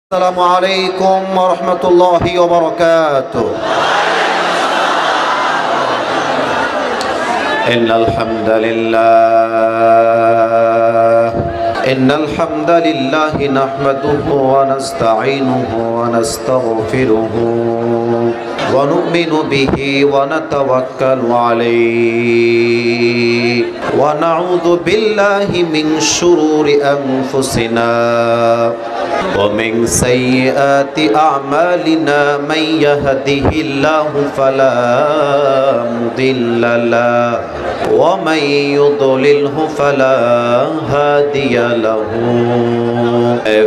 السلام عليكم ورحمة الله وبركاته. إن الحمد لله نحمده ونستعينه ونستغفره ونؤمن به ونتوكل عليه ونعوذ بالله من شرور أنفسنا ومن سيئات أعمالنا من يهده الله فلا مضل له ومن يضلله فلا هادي له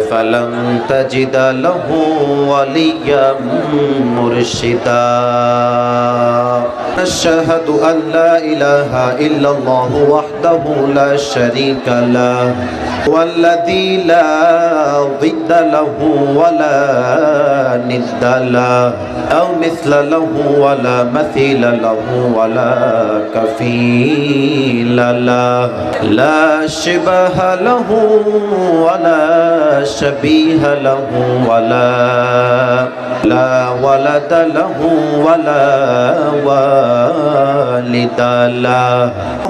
فلن تجد له وليا مرشدا. نشهد أن لا إله إلا الله وحده لا شريك له والذي لا ضد له ولا ند له أو مثل له ولا مثيل له ولا كفيل له لا شبه له ولا شبيه له ولا ولد له ولا والد له.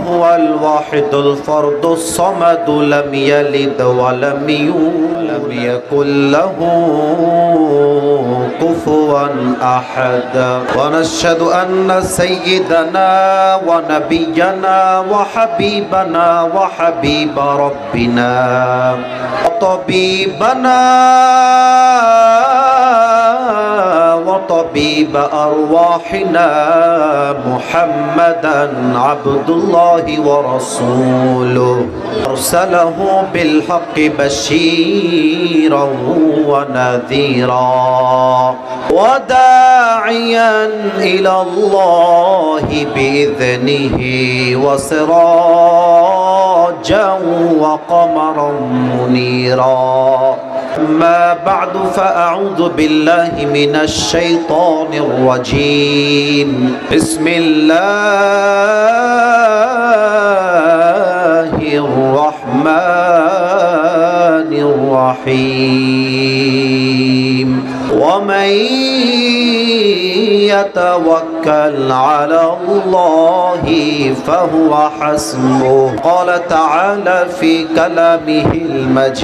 هو الواحد الفرد الصمد لم يلد ولم يولد يكن له كفوا أحد. ونشهد أن سيدنا ونبينا وحبيبنا وحبيب ربنا وطبيبنا وطبيب أرواحنا محمدا عبد الله ورسوله أرسله بالحق بشيرا ونذيرا وداعيا إلى الله بإذنه وسراجا وقمرا منيرا. أما بعد فأعوذ بالله من الشيطان الرجيم. بسم الله الرحمن الرحيم. ومن يتوكل على الله فهو حسبه. قال تعالى في كلامه المجيد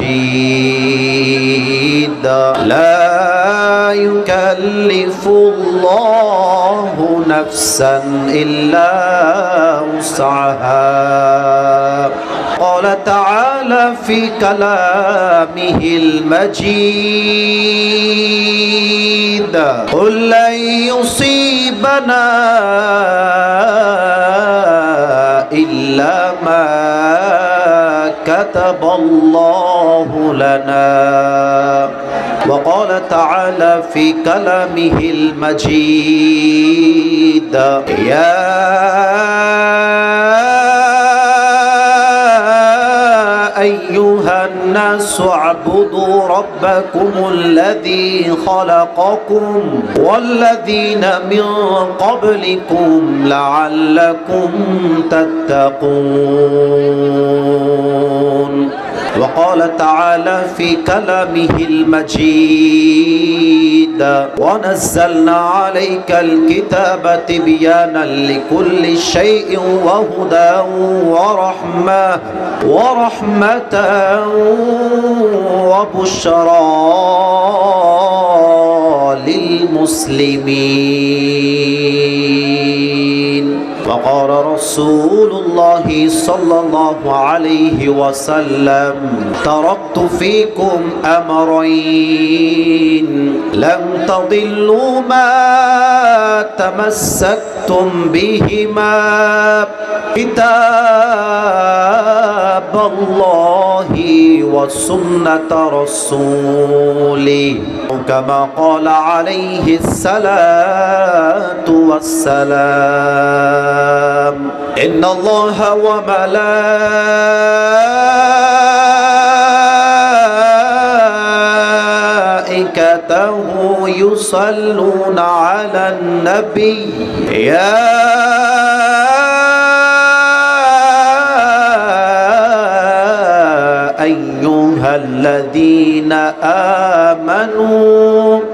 لا يكلف الله نفسا إلا وسعها. قال تعالى في كلامه المجيد قل لن يصيبنا إلا ما كتب الله لنا. وقال تعالى في كلامه المجيد يا أيها الناس اعبدوا ربكم الذي خلقكم والذين من قبلكم لعلكم تتقون. وقال تعالى في كلامه المجيد ونزلنا عليك الكتاب تبيانا لكل شيء وهدى ورحمة وبشرى للمسلمين. وقال رسول الله صلى الله عليه وسلم تركت فيكم أمرين لن تضلوا ما تمسكتم بهما كتاب الله وسنة رسوله كما قال عليه الصلاة والسلام. إن الله وملائكته يصلون على النبي يا أيها আইয়ুহাল্লাযীনা আমানু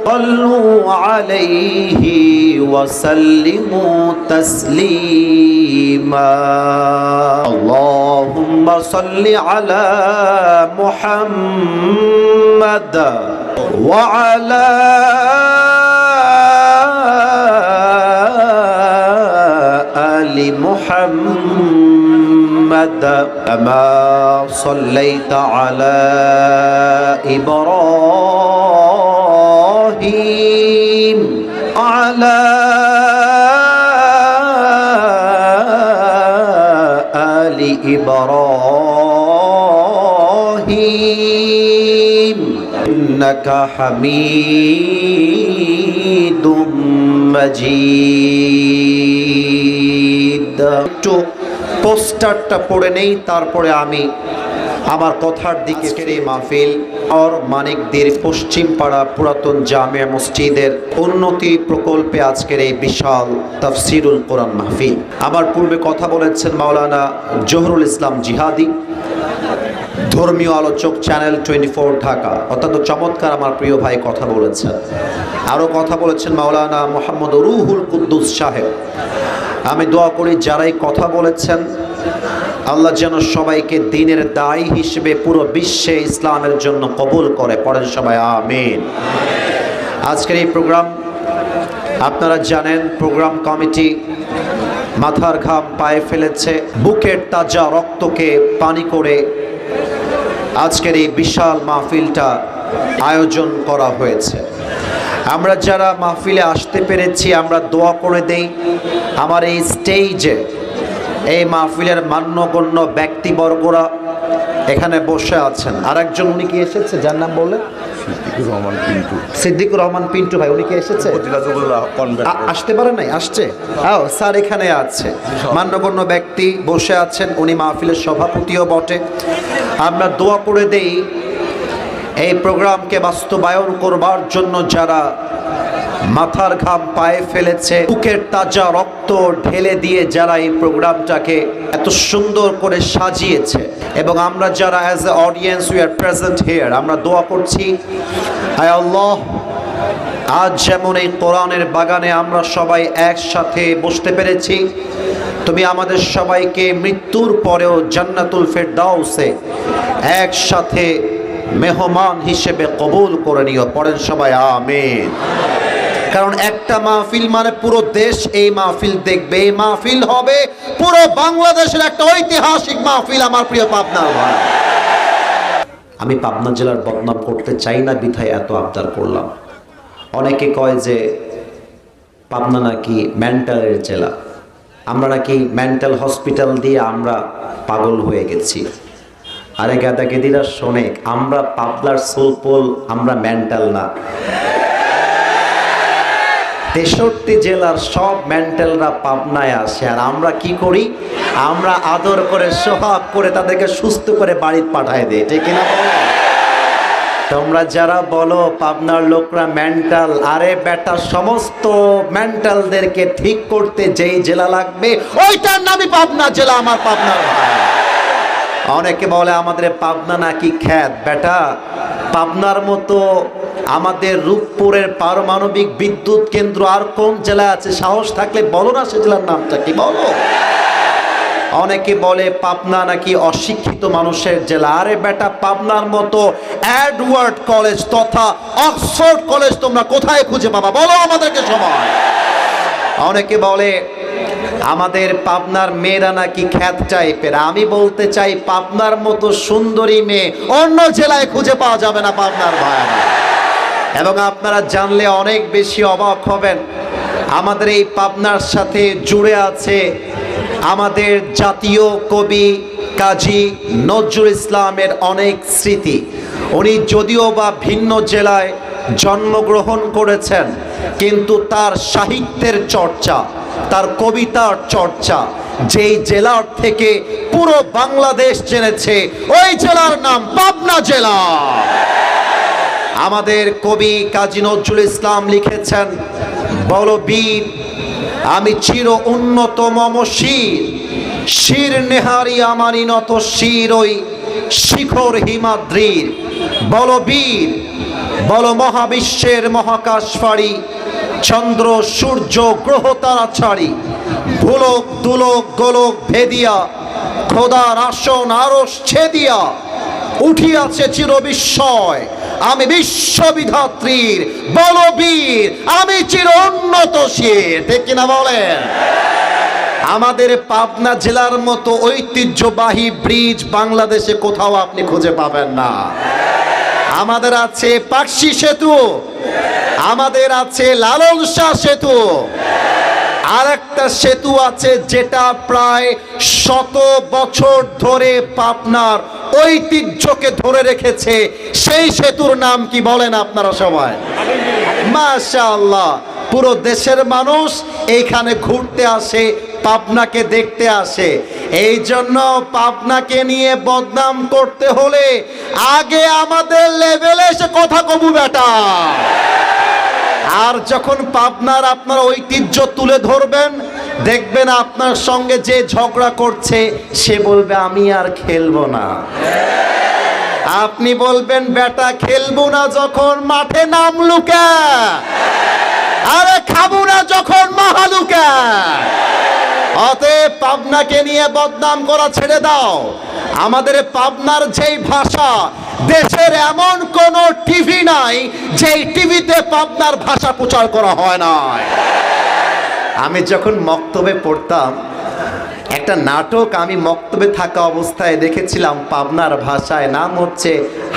সাল্লু আলাইহি ওয়া সাল্লিমু তাসলিমা আল্লাহুম্মা সাল্লি আলা মুহাম্মাদ ওয়া আলা আলি মুহাম্মাদ কামা সাল্লাইতা আলা ইব্রাহিম আলা আলি ইব্রাহিম ইন্নাকা হামিদুম মাজিদ। একটু পোস্টারটা পড়ে নেই, তারপরে আমি আমার কথার দিকে। এই মাহফিল আর মানিকদের পশ্চিম পাড়া পুরাতন জামিয়া মসজিদের উন্নতি প্রকল্পে আজকের এই বিশাল তাফসিরুল কোরআন মাহফিল। আমার পূর্বে কথা বলেছেন মাওলানা জহুরুল ইসলাম জিহাদি, ধর্মীয় আলোচক, চ্যানেল 24 ঢাকা। অত্যন্ত চমৎকার আমার প্রিয় ভাই কথা বলেছেন। আরও কথা বলেছেন মাওলানা মোহাম্মদ রুহুল কুদ্দুস সাহেব। আমি দোয়া করি যারাই কথা বলেছেন আল্লাহ যেন সবাইকে দ্বীনের দায়ী হিসেবে পুরো বিশ্বে ইসলামের জন্য কবুল করে। পড়েন সবাই আমিন। আজকের এই প্রোগ্রাম আপনারা জানেন, প্রোগ্রাম কমিটি মাথার ঘাম পায়ে ফেলেছে, বুকের তাজা রক্তকে পানি করে আজকের এই বিশাল মাহফিলটা আয়োজন করা হয়েছে। আমরা যারা মাহফিলে আসতে পেরেছি আমরা দোয়া করে দেই আমার এই স্টেজে এই মাহফিলের মান্যগণ্য ব্যক্তিবর্গরা এখানে বসে আছেন। আরেকজন উনি কি এসেছে, যার নাম বললেন সিদ্দিকুর রহমান পিন্টু ভাই, উনি কি এসেছে? আসতে পারে নাই, আসছে। স্যার এখানে আছে, মান্যগণ্য ব্যক্তি বসে আছেন, উনি মাহফিলের সভাপতিও বটে। আমরা দোয়া করে দেই এই প্রোগ্রামকে বাস্তবায়ন করবার জন্য যারা মাথার ঘাম পায়ে ফেলেছে, বুকের তাজা রক্ত ঢেলে দিয়ে যারা এই প্রোগ্রামটাকে এত সুন্দর করে সাজিয়েছে, এবং আমরা যারা as a audience we are present here, আমরা দোয়া করছি আয় আল্লাহ আজ যেমন এই কোরআনের বাগানে আমরা সবাই একসাথে বসতে পেরেছি, তুমি আমাদের সবাইকে মৃত্যুর পরেও জান্নাতুল ফেরদাউসে একসাথে মেহমান হিসেবে কবুল করে নিও। পড়েন সবাই আমিন। কারণ একটা মাহফিল মানে পুরো দেশ এই মাহফিল দেখবে, এই মাহফিল হবে পুরো বাংলাদেশের একটা ঐতিহাসিক মাহফিল। আমার প্রিয় পাবনার ভাই, আমি পাবনা জেলার বদনাম করতে চাই না বিধায় এত আবদার করলাম। অনেকে কয় যে পাবনা নাকি মেন্টালের জেলা, আমরা নাকি মেন্টাল হসপিটাল দিয়ে আমরা পাগল হয়ে গেছি। আরে গাদা গেদিরা শোনে, আমরা পাবলার সোলপোল, আমরা মেন্টাল না। 63 জেলার সব মেন্টালরা পাবনায় আসে, আর আমরা কি করি? আমরা আদর করে সোহাগ করে তাদেরকে সুস্থ করে বাড়িতে পাঠায় দেয়, ঠিক না? তোমরা যারা বলো পাবনার লোকরা মেন্টাল, আরে বেটা সমস্ত মেন্টালদেরকে ঠিক করতে যেই জেলা লাগবে ওইটার নামই পাবনা জেলা। আমার পাবনার ভাই, অনেকে বলে আমাদের পাবনা নাকি খ্যাত। বেটা পাবনার মতো আমাদের রূপপুরের পারমাণবিক বিদ্যুৎ কেন্দ্র আর কোন জেলা আছে? সাহস থাকলে বলো না সে জেলার নামটা কি, বলো। অনেকে বলে পাবনা নাকি অশিক্ষিত মানুষের জেলা। আরে বেটা পাবনার মতো এডওয়ার্ড কলেজ তথা অক্সফোর্ড কলেজ তোমরা কোথায় খুঁজে পাবা, বলো আমাদেরকে সময়। অনেকে বলে আমাদের পাবনার মেয়েরা নাকি খ্যাত টাইপের। আমি বলতে চাই পাবনার মতো সুন্দরী মেয়ে অন্য জেলায় খুঁজে পাওয়া যাবে না পাবনার ভাই। এবং আপনারা জানলে অনেক বেশি অবাক হবেন, আমাদের এই পাবনার সাথে জুড়ে আছে আমাদের জাতীয় কবি কাজী নজরুল ইসলামের অনেক স্মৃতি। উনি যদিও বা ভিন্ন জেলায় জন্মগ্রহণ করেছেন, কিন্তু তার সাহিত্যের চর্চা, তার কবিতার চর্চা যেই জেলার থেকে পুরো বাংলাদেশ জেনেছে, ওই জেলার নাম পাবনা জেলা। আমাদের কবি কাজী নজরুল ইসলাম লিখেছেন, বলো বীর আমি চির উন্নত মম শির, শির নেহারি আমারি নত শির ওই শিখর হিমাদ্রির, বলবীর, বল মহাবিশ্বের মহাকাশ ফাড়ি, চন্দ্র সূর্য গ্রহ তারা ছাড়ি, ভুলক দুলক গোলক ভেদিয়া, খোদার আসন আরশ ছেদিয়া উঠিয়াছে চির বিস্ময়, আমি বিশ্ববিধাত্রীর বলবীর, আমি চির উন্নতশীল। ঠিক কিনা বলেন? আমাদের পাবনা জেলার মতো ঐতিহ্যবাহী ব্রিজ বাংলাদেশে কোথাও আপনি খুঁজে পাবেন না। আমাদের আছে পাকশি সেতু, আমাদের আছে লালন শাহ সেতু, আর একটা সেতু আছে যেটা প্রায় 100 বছর ধরে পাবনার ঐতিহ্যকে ধরে রেখেছে। সেই সেতুর নাম কি বলেন আপনারা সবাই? মাশাআল্লাহ, পুরো দেশের মানুষ এইখানে ঘুরতে আসে, পাবনাকে দেখতে আসে। এই জন্য পাবনাকে নিয়ে বদনাম করতে হলে আগে আমাদের লেভেলে এসে কথা কবু বেটা। আর যখন পাবনার আপনার ঐতিহ্য তুলে ধরবেন, দেখবেন আপনার সঙ্গে যে ঝগড়া করছে সে বলবে আমি আর খেলবো না। আপনি বলবেন বেটা খেলবো না যখন মাঠে নামলুকা, আরে খাবো না যখন মহালুকা। অতএব পাবনাকে নিয়ে বদনাম করা ছেড়ে দাও। আমাদের পাবনার যেই ভাষা, দেশের এমন কোন টিভি নাই যেই টিভিতে পাবনার ভাষা প্রচার করা হয় না। আমি যখন মক্তবে পড়তাম, একটা নাটক আমি মক্তবে থাকা অবস্থায় দেখেছিলাম পাবনার ভাষায়, নাম হচ্ছে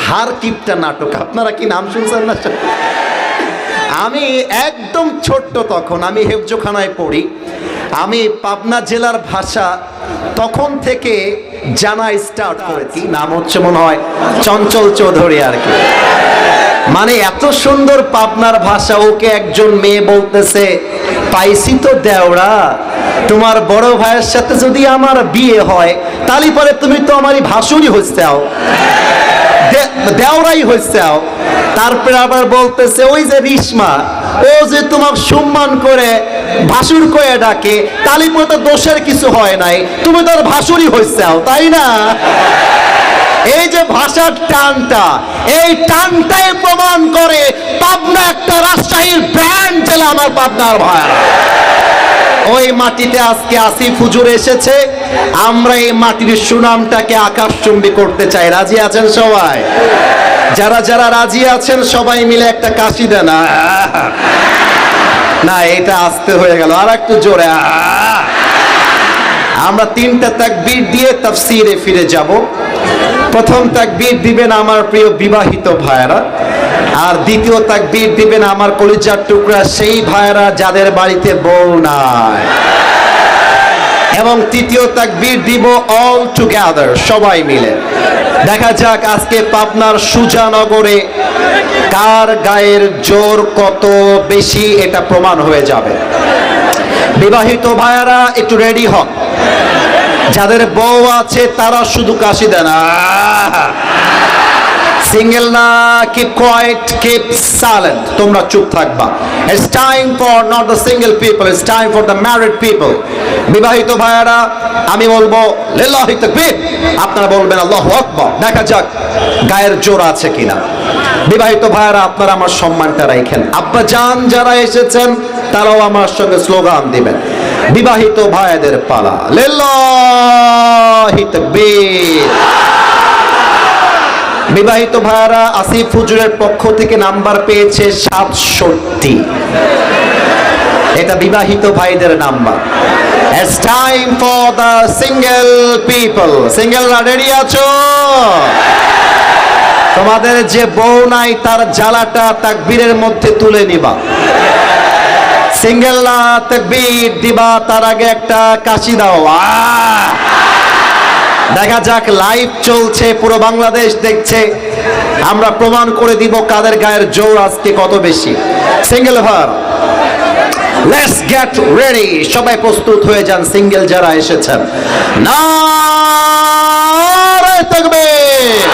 হারকিপটা নাটক। আপনারা কি নাম শুনছেন না? আমি একদম ছোট্ট তখন, আমি হেফজোখানায় পড়ি। আমি পাবনা জেলার ভাষা তখন থেকে জানা স্টার্ট করেছি। নাম হচ্ছে মনে হয় চঞ্চল চৌধুরী আর কি। মানে এত সুন্দর পাবনার ভাষা। ওকে একজন মেয়ে বলতেছে, পাইছি তো দেওরা, তোমার বড় ভাইয়ের সাথে যদি আমার বিয়ে হয় তাহলে পরে তুমি তো আমারই ভাসুরই হইছাও, দেওরাই হইছাও। তারপরে আবার বলতেছে, ওই যে রিশমা, ও যে তোমার সম্মান করে ভাসুর কয়ে ডাকে, তালি পরে তো দোষের কিছু হয় নাই, তুমি তো ভাসুরই হইছাও, তাই না? এই যে ভাষার টানটা, এই টানটাই প্রমাণ করে পাবনা একটা রাজশাহীর ব্র্যান্ড জেলা। আমার পাবনার ভাইরা, ওই মাটিতে আজকে আসিফ হুজুর এসেছে, আমরা এই মাটির সুনামটাকে আকাশচুম্বী করতে চাই। রাজি আছেন সবাই? যারা যারা রাজি আছেন সবাই মিলে একটা কাশি দেন। না, এটা আস্তে হয়ে গেল, আর একটু জোরে। আমরা 3টা তাকবীর দিয়ে তাফসীরে ফিরে যাব। প্রথম তাকবীর দিবেন আমার প্রিয় বিবাহিত ভাইরা, আর দ্বিতীয় তাকবীর দিবেন আমার কলিজার টুকরা সেই ভাইরা যাদের বাড়িতে বউ নাই, এবং তৃতীয় তাকবীর দিব অল টুগেদার, সবাই মিলে। দেখা যাক আজকে পাবনার সুজানগরে কার গায়ের জোর কত বেশি, এটা প্রমাণ হয়ে যাবে। বিবাহিত ভাইরা একটু রেডি হন, যাদের বউ আছে তারা শুধু কাশি দেন। সিঙ্গেল না, কিপ কোয়াইট, কিপ সাইলেন্ট, তোমরা চুপ থাকবা। It's time for not the single people, it's time for the married people. বিবাহিত ভাইরা আমি বলবো লিল্লাহি তাকবীর, আপনারা বলবেন আল্লাহু আকবার। দেখা যাক গায়ের জোর আছে কিনা। বিবাহিত ভাইরা আপনারা আমার সম্মানটা রাখেন। আব্বা জান যারা এসেছেন তারাও আমার সঙ্গে স্লোগান দিবেন। বিবাহিত ভাইদের পালা, লিল্লাহি তাকবীর। বিবাহিত ভাইরা আসিফ হুজুরের পক্ষ থেকে নাম্বার পেয়েছে 67। এটা বিবাহিত ভাইদের number. It's time for the single people. সিঙ্গেলরা রেডি আছো? তোমাদের যে বউ নাই তার জ্বালাটা তাকবীরের মধ্যে তুলে নিবা। সিঙ্গেলরা তাকবীর দিবা, তার আগে একটা কাশি দাও। দেখা যাক, লাইভ চলছে, পুরো বাংলাদেশ দেখছে। আমরা প্রমাণ করে দিব কাদের গায়ের জোর আজকে কত বেশি। সিঙ্গেল ভার, লেটস গেট রেডি। সবাই প্রস্তুত হয়ে যান, সিঙ্গেল যারা এসেছেন। নারে তাকবীর।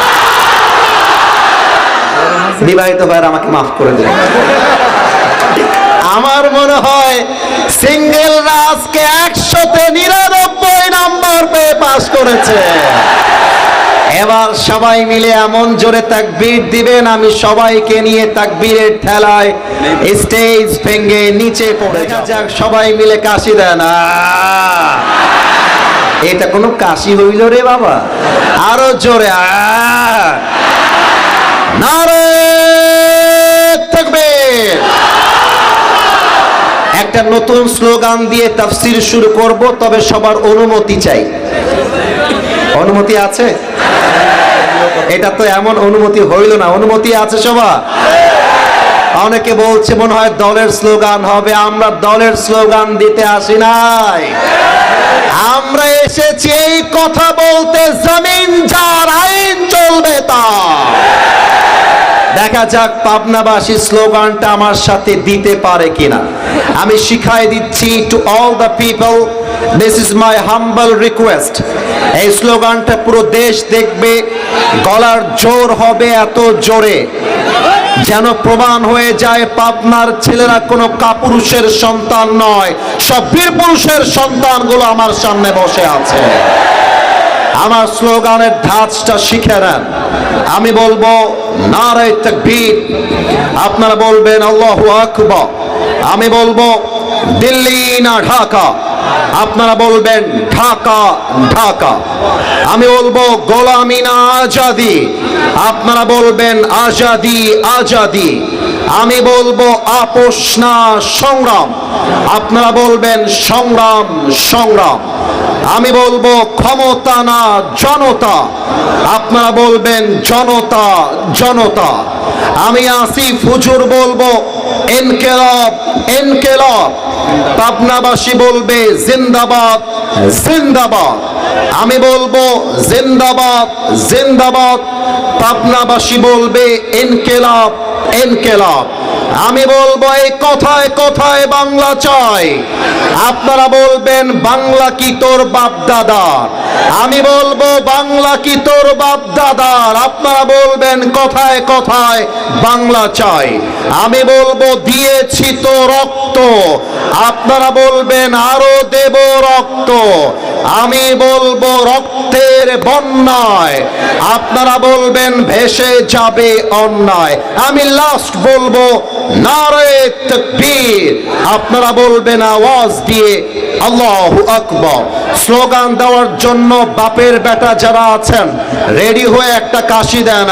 বিবাহিত ভাইরা আমাকে মাফ করে দিন। আমার মনে হয় সিঙ্গেলরা আজকে 100-তে 99 নাম্বার পেয়ে পাস করেছে। এবার সবাই মিলে এমন জোরে তাকবীর দিবেন, আমি সবাইকে নিয়ে তাকবীরের ঠেলায় স্টেজ ভেঙে নিচে পড়ে যাক। সবাই মিলে কাশি দেন। এটা কোনো কাশি হইল রে বাবা? আরো জোরে নারে তাকবীর। একটা নতুন স্লোগান দিয়ে তাফসীর শুরু করব, তবে সবার অনুমতি চাই। অনুমতি আছে? এটা তো এমন অনুমতি হইল না। অনুমতি আছে সবার? অনেকে বলছে মনে হয় দলের স্লোগান হবে। আমরা দলের স্লোগান দিতে আসি নাই, আমরা এসেছি এই কথা বলতে, জমিন যার আইন চলবে তার। দেখা যাক পাবনাবাসী স্লোগানটা আমার সাথে দিতে পারে কিনা। আমি শিখাই দিচ্ছি to all the people, this is my humble request. এই স্লোগানটা পুরো দেশ দেখবে, গলার জোর হবে এত জোরে যেন প্রমাণ হয়ে যায় পাবনার ছেলেরা কোনো কাপুরুষের সন্তান নয়, সব বীর পুরুষের সন্তানগুলো আমার সামনে বসে আছে। আমার স্লোগানের ধাঁচটা শিখে নেন। আমি বলবো নারে তাকবীর, আপনারা বলবেন আল্লাহু আকবার। আমি বলবো দিল্লি না ঢাকা, আপনারা বলবেন ঢাকা ঢাকা। আমি বলবো গোলামি না আজাদি, আপনারা বলবেন আজাদি আজাদি। আমি বলবো আপোষ না সংগ্রাম, আপনারা বলবেন সংগ্রাম সংগ্রাম। আমি বলবো ক্ষমতা না জনতা, আপনারা বলবেন জনতা জনতা। আমি আসিফ হুজুর বলবো ইনকিলাব ইনকিলাব, পাবনাবাসী বলবে জিন্দাবাদ জিন্দাবাদ। আমি বলবো জিন্দাবাদ জিন্দাবাদ, পাবনাবাসী বলবে ইনকিলাব ইনকিলাব। আমি বলবো এই কথায় কথায় বাংলা চাই, আপনারা বলবেন বাংলা কি তোর বাপ দাদার। আমি বলবো বাংলা কি তোর বাপ দাদার, আপনারা বলবেন কথায় কথায় বাংলা চাই। আমি বলবো দিয়েছি তো রক্ত, আপনারা বলবেন আরো দেব রক্ত। আমি বলবো রক্তের বন্যায়, আপনারা বলবেন ভেসে যাবে অন্যায়। আমি লাস্ট বলবো নারে তাকবীর, আপনারা বলবেন আওয়াজ দিয়ে আল্লাহু আকবার। স্লোগান দেওয়ার জন্য বাপের বেটা যারা আছেন রেডি হয়ে একটা কাশি দেন।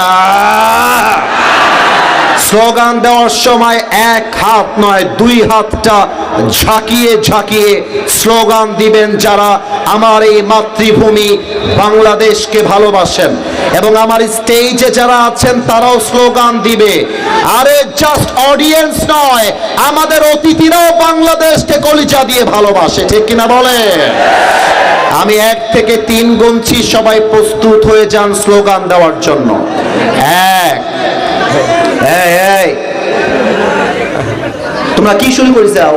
স্লোগান দেওয়ার সময় এক হাত নয়, দুই হাতটা ঝাঁকিয়ে ঝাঁকিয়ে স্লোগান দিবেন যারা আমার এই মাতৃভূমি বাংলাদেশকে ভালোবাসেন। এবং আমার স্টেজে যারা আছেন তারাও স্লোগান দিবে। আরে জাস্ট অডিয়েন্স নয়, আমাদের অতিথিরাও বাংলাদেশকে কলিজা দিয়ে ভালোবাসে, ঠিক কিনা বলে? আমি 1 থেকে 3 গুনছি, সবাই প্রস্তুত হয়ে যান স্লোগান দেওয়ার জন্য। 1, এই তোমরা কি শুরু করে যাও?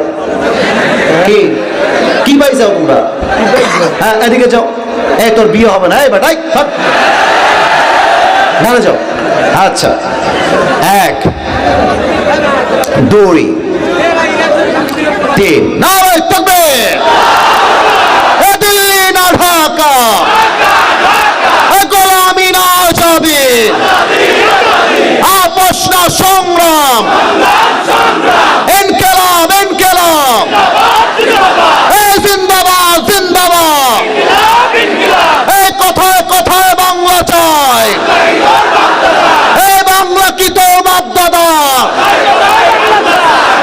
কি কি পাই যাও তোমরা? হ্যাঁ এদিকে যাও। এই তোর বিয়ে হবে না, এই বেটাই না যাও। আচ্ছা 1, 2, 3 নারে তাকবীর। দিল্লি না ঢাকা, গোলামি না আজাদি, আপোষ না সংগ্রাম, ইনকিলাব ইনকিলাব, জিন্দাবাদ জিন্দাবাদ। এই কথায় কথায় বাংলা চাই, এই বাংলা কি তোর বাপ দাদা,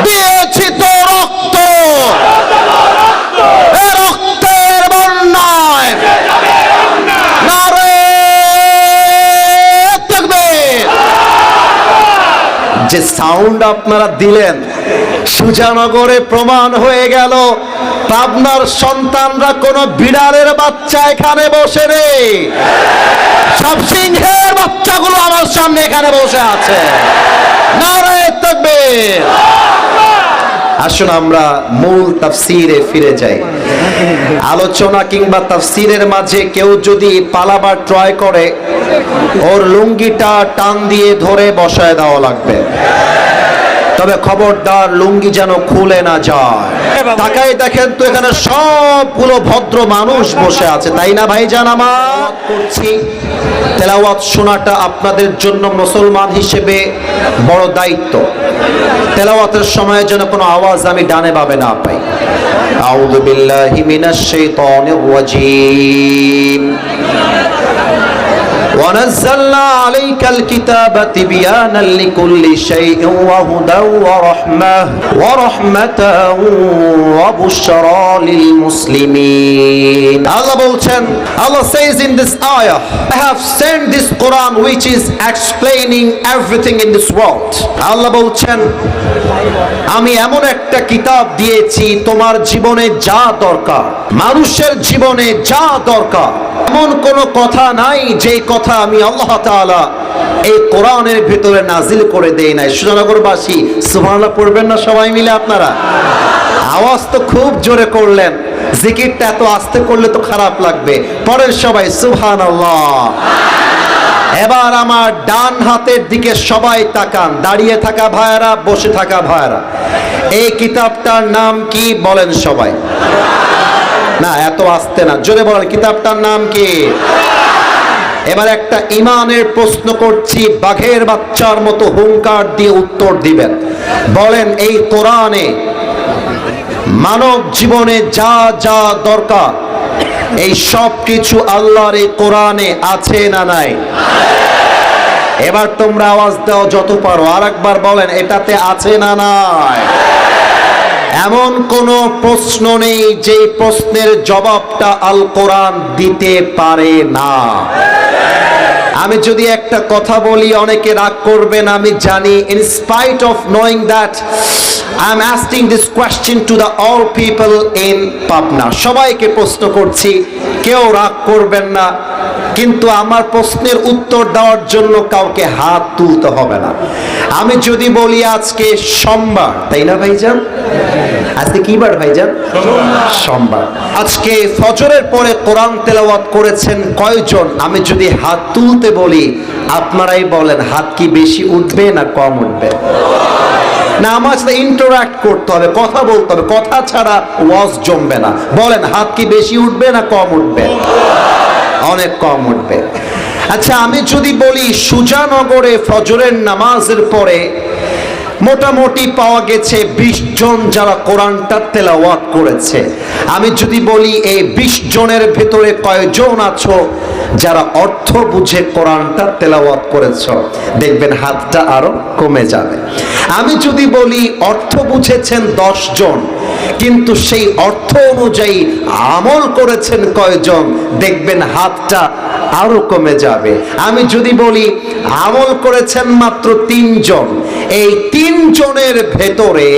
দিয়েছি তো রক্ত, রক্তের বন্যায় নারে তাকবীর। যে সাউন্ড আপনারা দিলেন, সুজানগরে প্রমাণ হয়ে গেল পাবনার সন্তানরা কোন বিড়ালের বাচ্চা এখানে বসে নেই, সব সিংহের বাচ্চাগুলো আমার সামনে এখানে বসে আছে। নারে তাকবীর। আসুন আমরা মূল তাফসীরে ফিরে যাই। আলোচনা কিংবা তাফসীরের মাঝে কেউ যদি পালাবার ট্রাই করে, ওর লুঙ্গিটা টান দিয়ে ধরে বসায় দেওয়া লাগবে। তবে খবরদার লুঙ্গি যেন খুলে না যায়। তাকাই দেখেন তো এখানে সবগুলো ভদ্র মানুষ বসে আছে, তাই না ভাইজান? আমার করছি তেলাওয়াত শোনাটা আপনাদের জন্য মুসলমান হিসেবে বড় দায়িত্ব। তেলাওয়াতের সময় যেন কোনো আওয়াজ আমি ডানে বামে না পাই। আউযু বিল্লাহি মিনাশ শাইতানির রাজীম। ونزلنا عليك الكتاب تبيانا لكل شيء وهدى ورحمة وبشرى للمسلمين. Allah বলছেন, Allah says in this ayah, I have sent this Quran which is explaining everything in this world. Allah বলছেন, আমি এমন একটা কিতাব দিয়েছি তোমার জীবনে যা দরকার, মানুষের জীবনে যা দরকার, এমন কোন কথা নাই যে কথা আমি আল্লাহ তাআলা এই কোরআনের ভিতরে নাজিল করে দেই নাই। সুজানগরবাসী সুবহানাল্লাহ পড়বেন না সবাই মিলে? আপনারা আওয়াজ তো খুব জোরে করলেন, জিকিরটা এত আস্তে করলে তো খারাপ লাগবে। পড়েন সবাই সুবহানাল্লাহ। এবার আমার ডান হাতের দিকে সবাই তাকান, দাঁড়িয়ে থাকা ভাইয়েরা, বসে থাকা ভাইয়েরা। এই কিতাবটার নাম কি বলেন সবাই? না এত আস্তে না, জোরে বলেন, কিতাবটার নাম কি? এবার একটা ইমানের প্রশ্ন করছি, বাঘের বাচ্চার মতো হুঙ্কার দিয়ে উত্তর দিবেন। বলেন, এই কোরআনে মানব জীবনে যা যা দরকার এই সব কিছু আল্লাহর এই কোরআনে আছে না নাই? এবার তোমরা আওয়াজ দাও যত পারো, আরেকবার বলেন, এটাতে আছে না নাই? এমন কোন প্রশ্ন নেই যে প্রশ্নের জবাবটা আল কোরআন দিতে পারে না। আমি যদি একটা কথা বলি অনেকে রাগ করবেন আমি জানি। In spite of knowing that I am asking this question to the all people in Pabna. সবাইকে প্রশ্ন করছি, কেউ রাগ করবেন না, কিন্তু আমার প্রশ্নের উত্তর দেওয়ার জন্য কাউকে হাত তুলতে হবে না। আমি যদি বলি আজকে সোমবার, তাই না ভাইজান? আজকে কি বার ভাইজান? সোমবার। আজকে ফজরের পরে কোরআন তেলাওয়াত করেছেন কয়জন? আমি যদি হাত তুলতে বলি, আপনারাই বলেন হাত কি বেশি উঠবে না কম উঠবে? না, আমার সাথে ইন্টারঅ্যাক্ট করতে হবে, কথা বলতে হবে, কথা ছাড়া ওয়াজ জমবে না। বলেন, হাত কি বেশি উঠবে না কম উঠবে? অনেক কম উঠবে। আচ্ছা, আমি যদি বলি সুজানগরে ফজরের নামাজের পরে মোটামুটি পাওয়া গেছে 20 জন যারা কোরআনটা তেলাওয়াত করেছে। আমি যদি বলি এই 20 জনের ভেতরে কয়জন আছো যারা অর্থ বুঝে কোরআনটা তেলাওয়াত করেছো, দেখবেন হাতটা আরো কমে যাবে। আমি যদি বলি অর্থ বুঝেছেন 10 জন, কিন্তু সেই অর্থ অনুযায়ী আমল করেছেন কয়জন, দেখবেন হাতটা আরো কমে যাবে। আমি যদি বলি আমল করেছেন মাত্র 3 জন, এই 3 জনের ভেতরে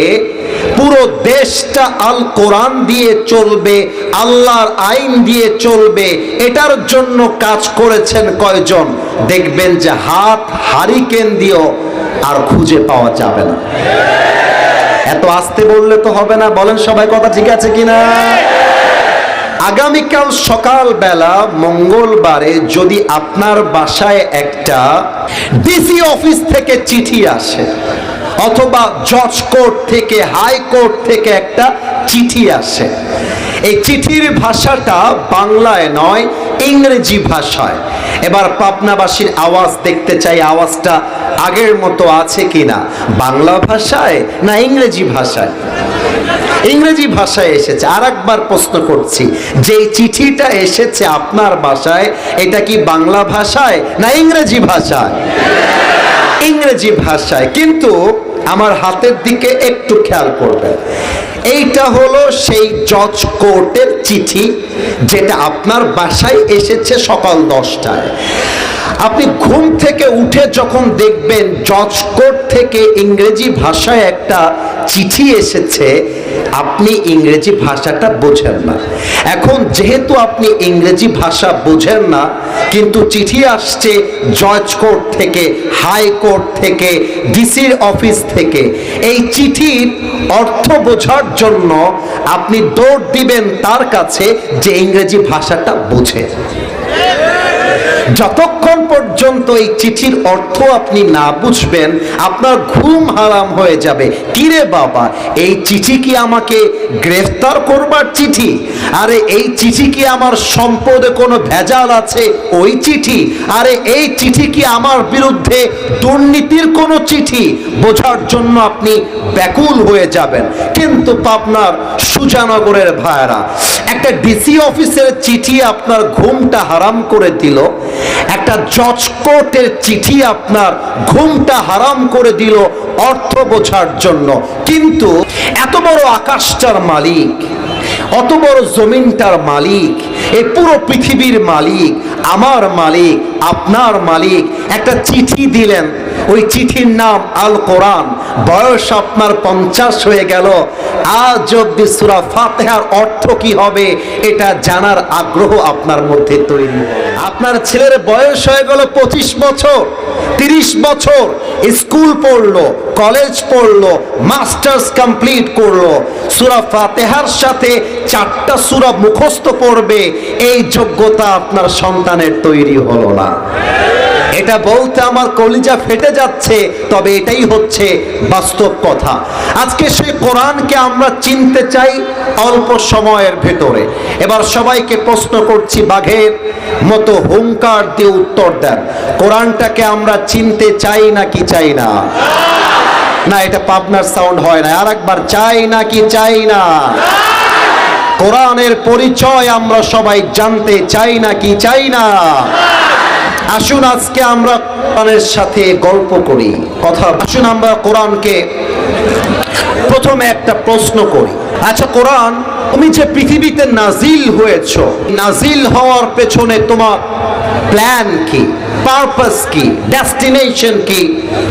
পুরো দেশটা আল কোরআন দিয়ে চলবে, আল্লাহর আইন দিয়ে চলবে, এটার জন্য কাজ করেছেন কয়জন, দেখবেন যে হাত হারিকেন দিয়েও আর খুঁজে পাওয়া যাবে না। এত আস্তে বললে তো হবে না, বলেন সবাই কথা ঠিক আছে কিনা? আগামীকাল সকাল বেলা মঙ্গলবারে যদি আপনার বাসায় একটা ডিসি অফিস থেকে চিঠি আসে, অথবা জজ কোর্ট থেকে, হাইকোর্ট থেকে একটা চিঠি আসে, এই চিঠির ভাষাটা বাংলায় নয় ইংরেজি ভাষায়। এবার পাবনাবাসীর আওয়াজ দেখতে চাই, আওয়াজটা আগের মতো আছে কিনা, বাংলা ভাষায় না ইংরেজি ভাষায়? ইংরেজি ভাষায় এসেছে। আর একবার প্রশ্ন করছি, যে চিঠিটা এসেছে আপনার ভাষায়, এটা কি বাংলা ভাষায় না ইংরেজি ভাষায়? ইংরেজি ভাষায়। কিন্তু আমার হাতের দিকে একটু খেয়াল করবেন, এইটা হলো সেই জজ কোর্টের চিঠি যেটা আপনার বাসায় এসেছে সকাল 10টায়। আপনি ঘুম থেকে উঠে যখন দেখবেন জজ কোর্ট থেকে ইংরেজি ভাষায় একটা চিঠি এসেছে, আপনি ইংরেজি ভাষাটা বোঝেন না। এখন যেহেতু আপনি ইংরেজি ভাষা বোঝেন না, কিন্তু চিঠি আসছে জজ কোর্ট থেকে, হাইকোর্ট থেকে, ডিসির অফিস থেকে, এই চিঠির অর্থ বোঝার জন্য আপনি দৌড় দিবেন তার কাছে যে ইংরেজি ভাষাটা বোঝে। যতক্ষণ পর্যন্ত এই চিঠির অর্থ আপনি না বুঝবেন আপনার ঘুম হারাম হয়ে যাবে। কিরে বাবা, এই চিঠি কি আমাকে গ্রেফতার করবার চিঠি? আরে এই চিঠি কি আমার সম্পদে কোনো ভেজাল আছে ওই চিঠি? আরে এই চিঠি কি আমার বিরুদ্ধে দুর্নীতির কোনো চিঠি? বোঝার জন্য আপনি ব্যাকুল হয়ে যাবেন। কিন্তু আপনার সুজানগরের ভাইরা, একটা ডিসি অফিসের চিঠি আপনার ঘুমটা হারাম করে দিল, একটা জজ কোর্টের চিঠি আপনার ঘুমটা হারাম করে দিল অর্থ বোঝার জন্য। কিন্তু এত বড় আকাশটার মালিক, অত বড় জমিনটার মালিক, এই পুরো পৃথিবীর মালিক, আমার মালিক, আপনার মালিক একটা চিঠি দিলেন, ওই চিঠির নাম আল কোরআন। বয়স আপনার 50 হয়ে গেল, আজ অব্দি সূরা ফাতিহার অর্থ কি হবে এটা জানার আগ্রহ আপনার মধ্যে তৈরি। আপনার ছেলের বয়স হয়ে গেল 25 বছর, 30 বছর, স্কুল পড়লো, কলেজ পড়লো, মাস্টার্স কমপ্লিট করলো, সূরা ফাতিহার সাথে 4টা সূরা মুখস্থ পড়বে, এই যোগ্যতা আপনার সন্তানের তৈরি হলো না। এটা বলতে আমার কলিজা ফেটে যাচ্ছে, তবে এটাই হচ্ছে বাস্তব কথা। আজকে সেই কোরআনকে আমরা চিনতে চাই অল্প সময়ের ভেতরে। এবার সবাইকে প্রশ্ন করছি, বাঘের মতো হুঙ্কার দিয়ে উত্তর দেন, কোরআনটাকে আমরা চিনতে চাই নাকি চাই না? না, এটা পাবনার সাউন্ড হয় না, আর একবার চাই নাকি চাই না? কোরআনের পরিচয় আমরা সবাই জানতে চাই নাকি চাই না? আসুন আজকে আমরা কোরআনের সাথে গল্প করি, কথা। আসুন আমরা কোরআনকে প্রথমে একটা প্রশ্ন করি। আচ্ছা কোরআন, তুমি যে পৃথিবীতে নাজিল হয়েছ, নাজিল হওয়ার পেছনে তোমার প্ল্যান কি, পারপাস কি, ডেস্টিনেশন কি,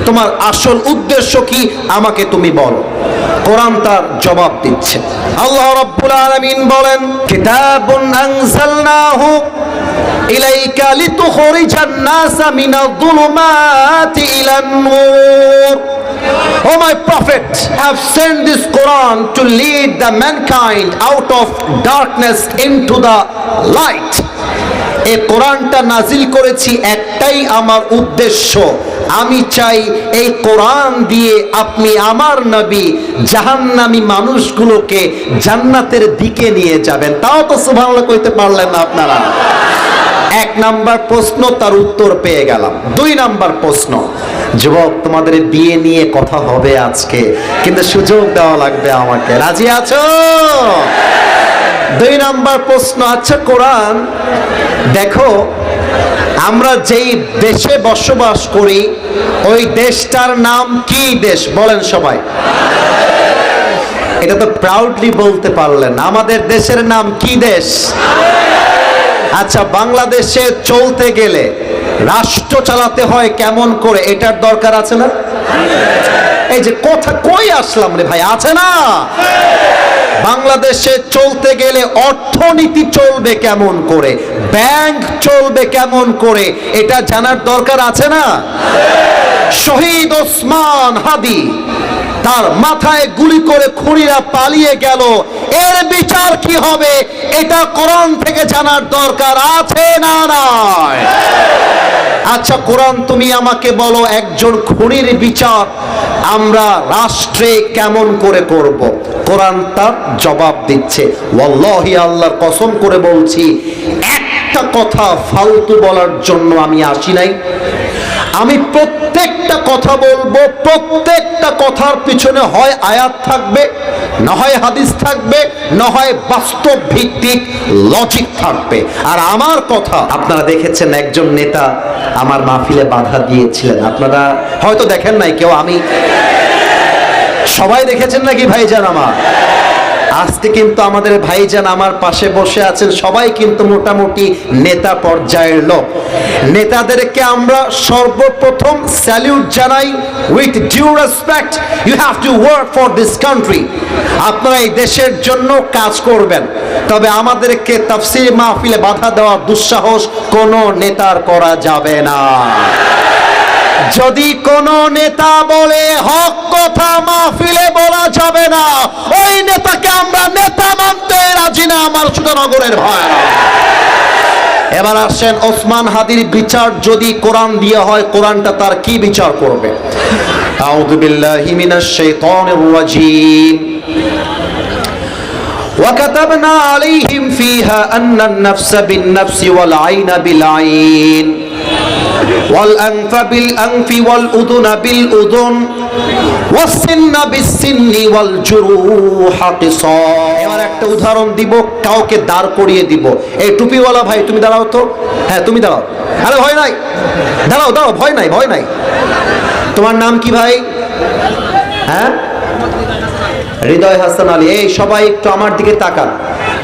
তোমার আসল উদ্দেশ্য কি, আমাকে তুমি বলো। কোরআন তার জবাব দিচ্ছে। আল্লাহ রাব্বুল আলামিন বলেন, কিতাবুন আনজালনাহু ইলাইকা লিতুখরিজান NASA মিনায-যুলুমাতি ইলান-নূর। Oh my prophet, I have sent this Quran to lead the mankind out of darkness into the light. এই কোরআনটা নাজিল করেছি একটাই আমার উদ্দেশ্য, আমি চাই এই কোরআন দিয়ে আপনি আমার নবী জাহান্নামী মানুষগুলোকে জান্নাতের দিকে নিয়ে যাবেন। তাও তো সুবহানাল্লাহ কইতে পারলেন না আপনারা। 1 নাম্বার প্রশ্ন, তার উত্তর পেয়ে গেলাম। 2 নাম্বার প্রশ্ন, যুবক তোমাদের বিয়ে নিয়ে কথা হবে আজকে, কিন্তু সুযোগ দেওয়া লাগবে আমাকে, রাজি আছো? 2 নাম্বার প্রশ্ন, আচ্ছা কোরআন দেখো, আমরা যেই দেশে বসবাস করি ওই দেশটার নাম কি দেশ? বলেন সবাই। এটা তো প্রাউডলি বলতে পারলেন, আমাদের দেশের নাম কি দেশ? আচ্ছা, বাংলাদেশে চলতে গেলে রাষ্ট্র চালাতে হয় কেমন করে, এটার দরকার আছে না? এই যে কথা কই আসলাম রে ভাই, আছে না? বাংলাদেশে চলতে গেলে অর্থনীতি চলবে কেমন করে, ব্যাংক চলবে কেমন করে, এটা জানার দরকার আছে না? শহীদ ওসমান হাদি, তার মাথায় গুলি করে খুনিরা পালিয়ে গেল, এর বিচার কি হবে এটা কোরআন থেকে জানার দরকার আছে না নাই? আচ্ছা কোরআন তুমি আমাকে বলো, একজন খুনির বিচার আমরা রাষ্ট্রে কেমন করে করব? কোরআন তার জবাব দিচ্ছে। ওয়াল্লাহি, আল্লাহর কসম করে বলছি, একটা কথা ফালতু বলার জন্য আমি আসি নাই। আমি প্রত্যেকটা কথা বলবো, প্রত্যেকটা কথার পিছনে হয় আয়াত থাকবে, না হয় হাদিস থাকবে, না হয় বাস্তব ভিত্তিক লজিক থাকবে। আর আমার কথা আপনারা দেখেছেন, একজন নেতা আমার মাহফিলে বাধা দিয়েছিলেন, আপনারা হয়তো দেখেন নাই কেউ, আমি সবাই দেখেছেন নাকি ভাইজান আমার? আজকে কিন্তু আমাদের ভাইজান আমার পাশে বসে আছেন, সবাই কিন্তু মোটামুটি নেতা পর্যায়ের লোক। নেতাদেরকে আমরা সর্বপ্রথম স্যালিউট জানাই, with due respect. You have to work for this country. আপনারা এই দেশের জন্য কাজ করবেন, তবে আমাদেরকে তাফসীর মাহফিলে বাধা দেওয়ার দুঃসাহস কোনো নেতার করা যাবে না। যদি কোন নেতা বলে হক কথা মাহফিলে বলা যাবে না, ওই নেতাকে আমরা নেতা মানতে রাজি না। আমার সুধানগরের ভাইরা, এবার আসেন ওসমান হাদির বিচার যদি কোরআন দিয়ে হয়, কোরআনটা তার কি বিচার করবে? আউযু বিল্লাহি মিনাশ শাইতানির রাজীম। وكتبنا عليهم فيها أن النفس بالنفس والعين بالعين والأنف بالأنف والأذن بالأذن والسن بالسن والجروح قصاص। এবার একটা উদাহরণ দিব, কাউকে দাঁড় করিয়ে দিব। এই টুপিওয়ালা ভাই তুমি দাঁড়াও তো, হ্যাঁ তুমি দাঁড়াও। আরে ভয় নাই, দাঁড়াও দাঁড়াও, ভয় নাই ভয় নাই। তোমার নাম কি ভাই? হ্যাঁ, হৃদয় হাসান আলী। এই সবাই একটু আমার দিকে তাকান।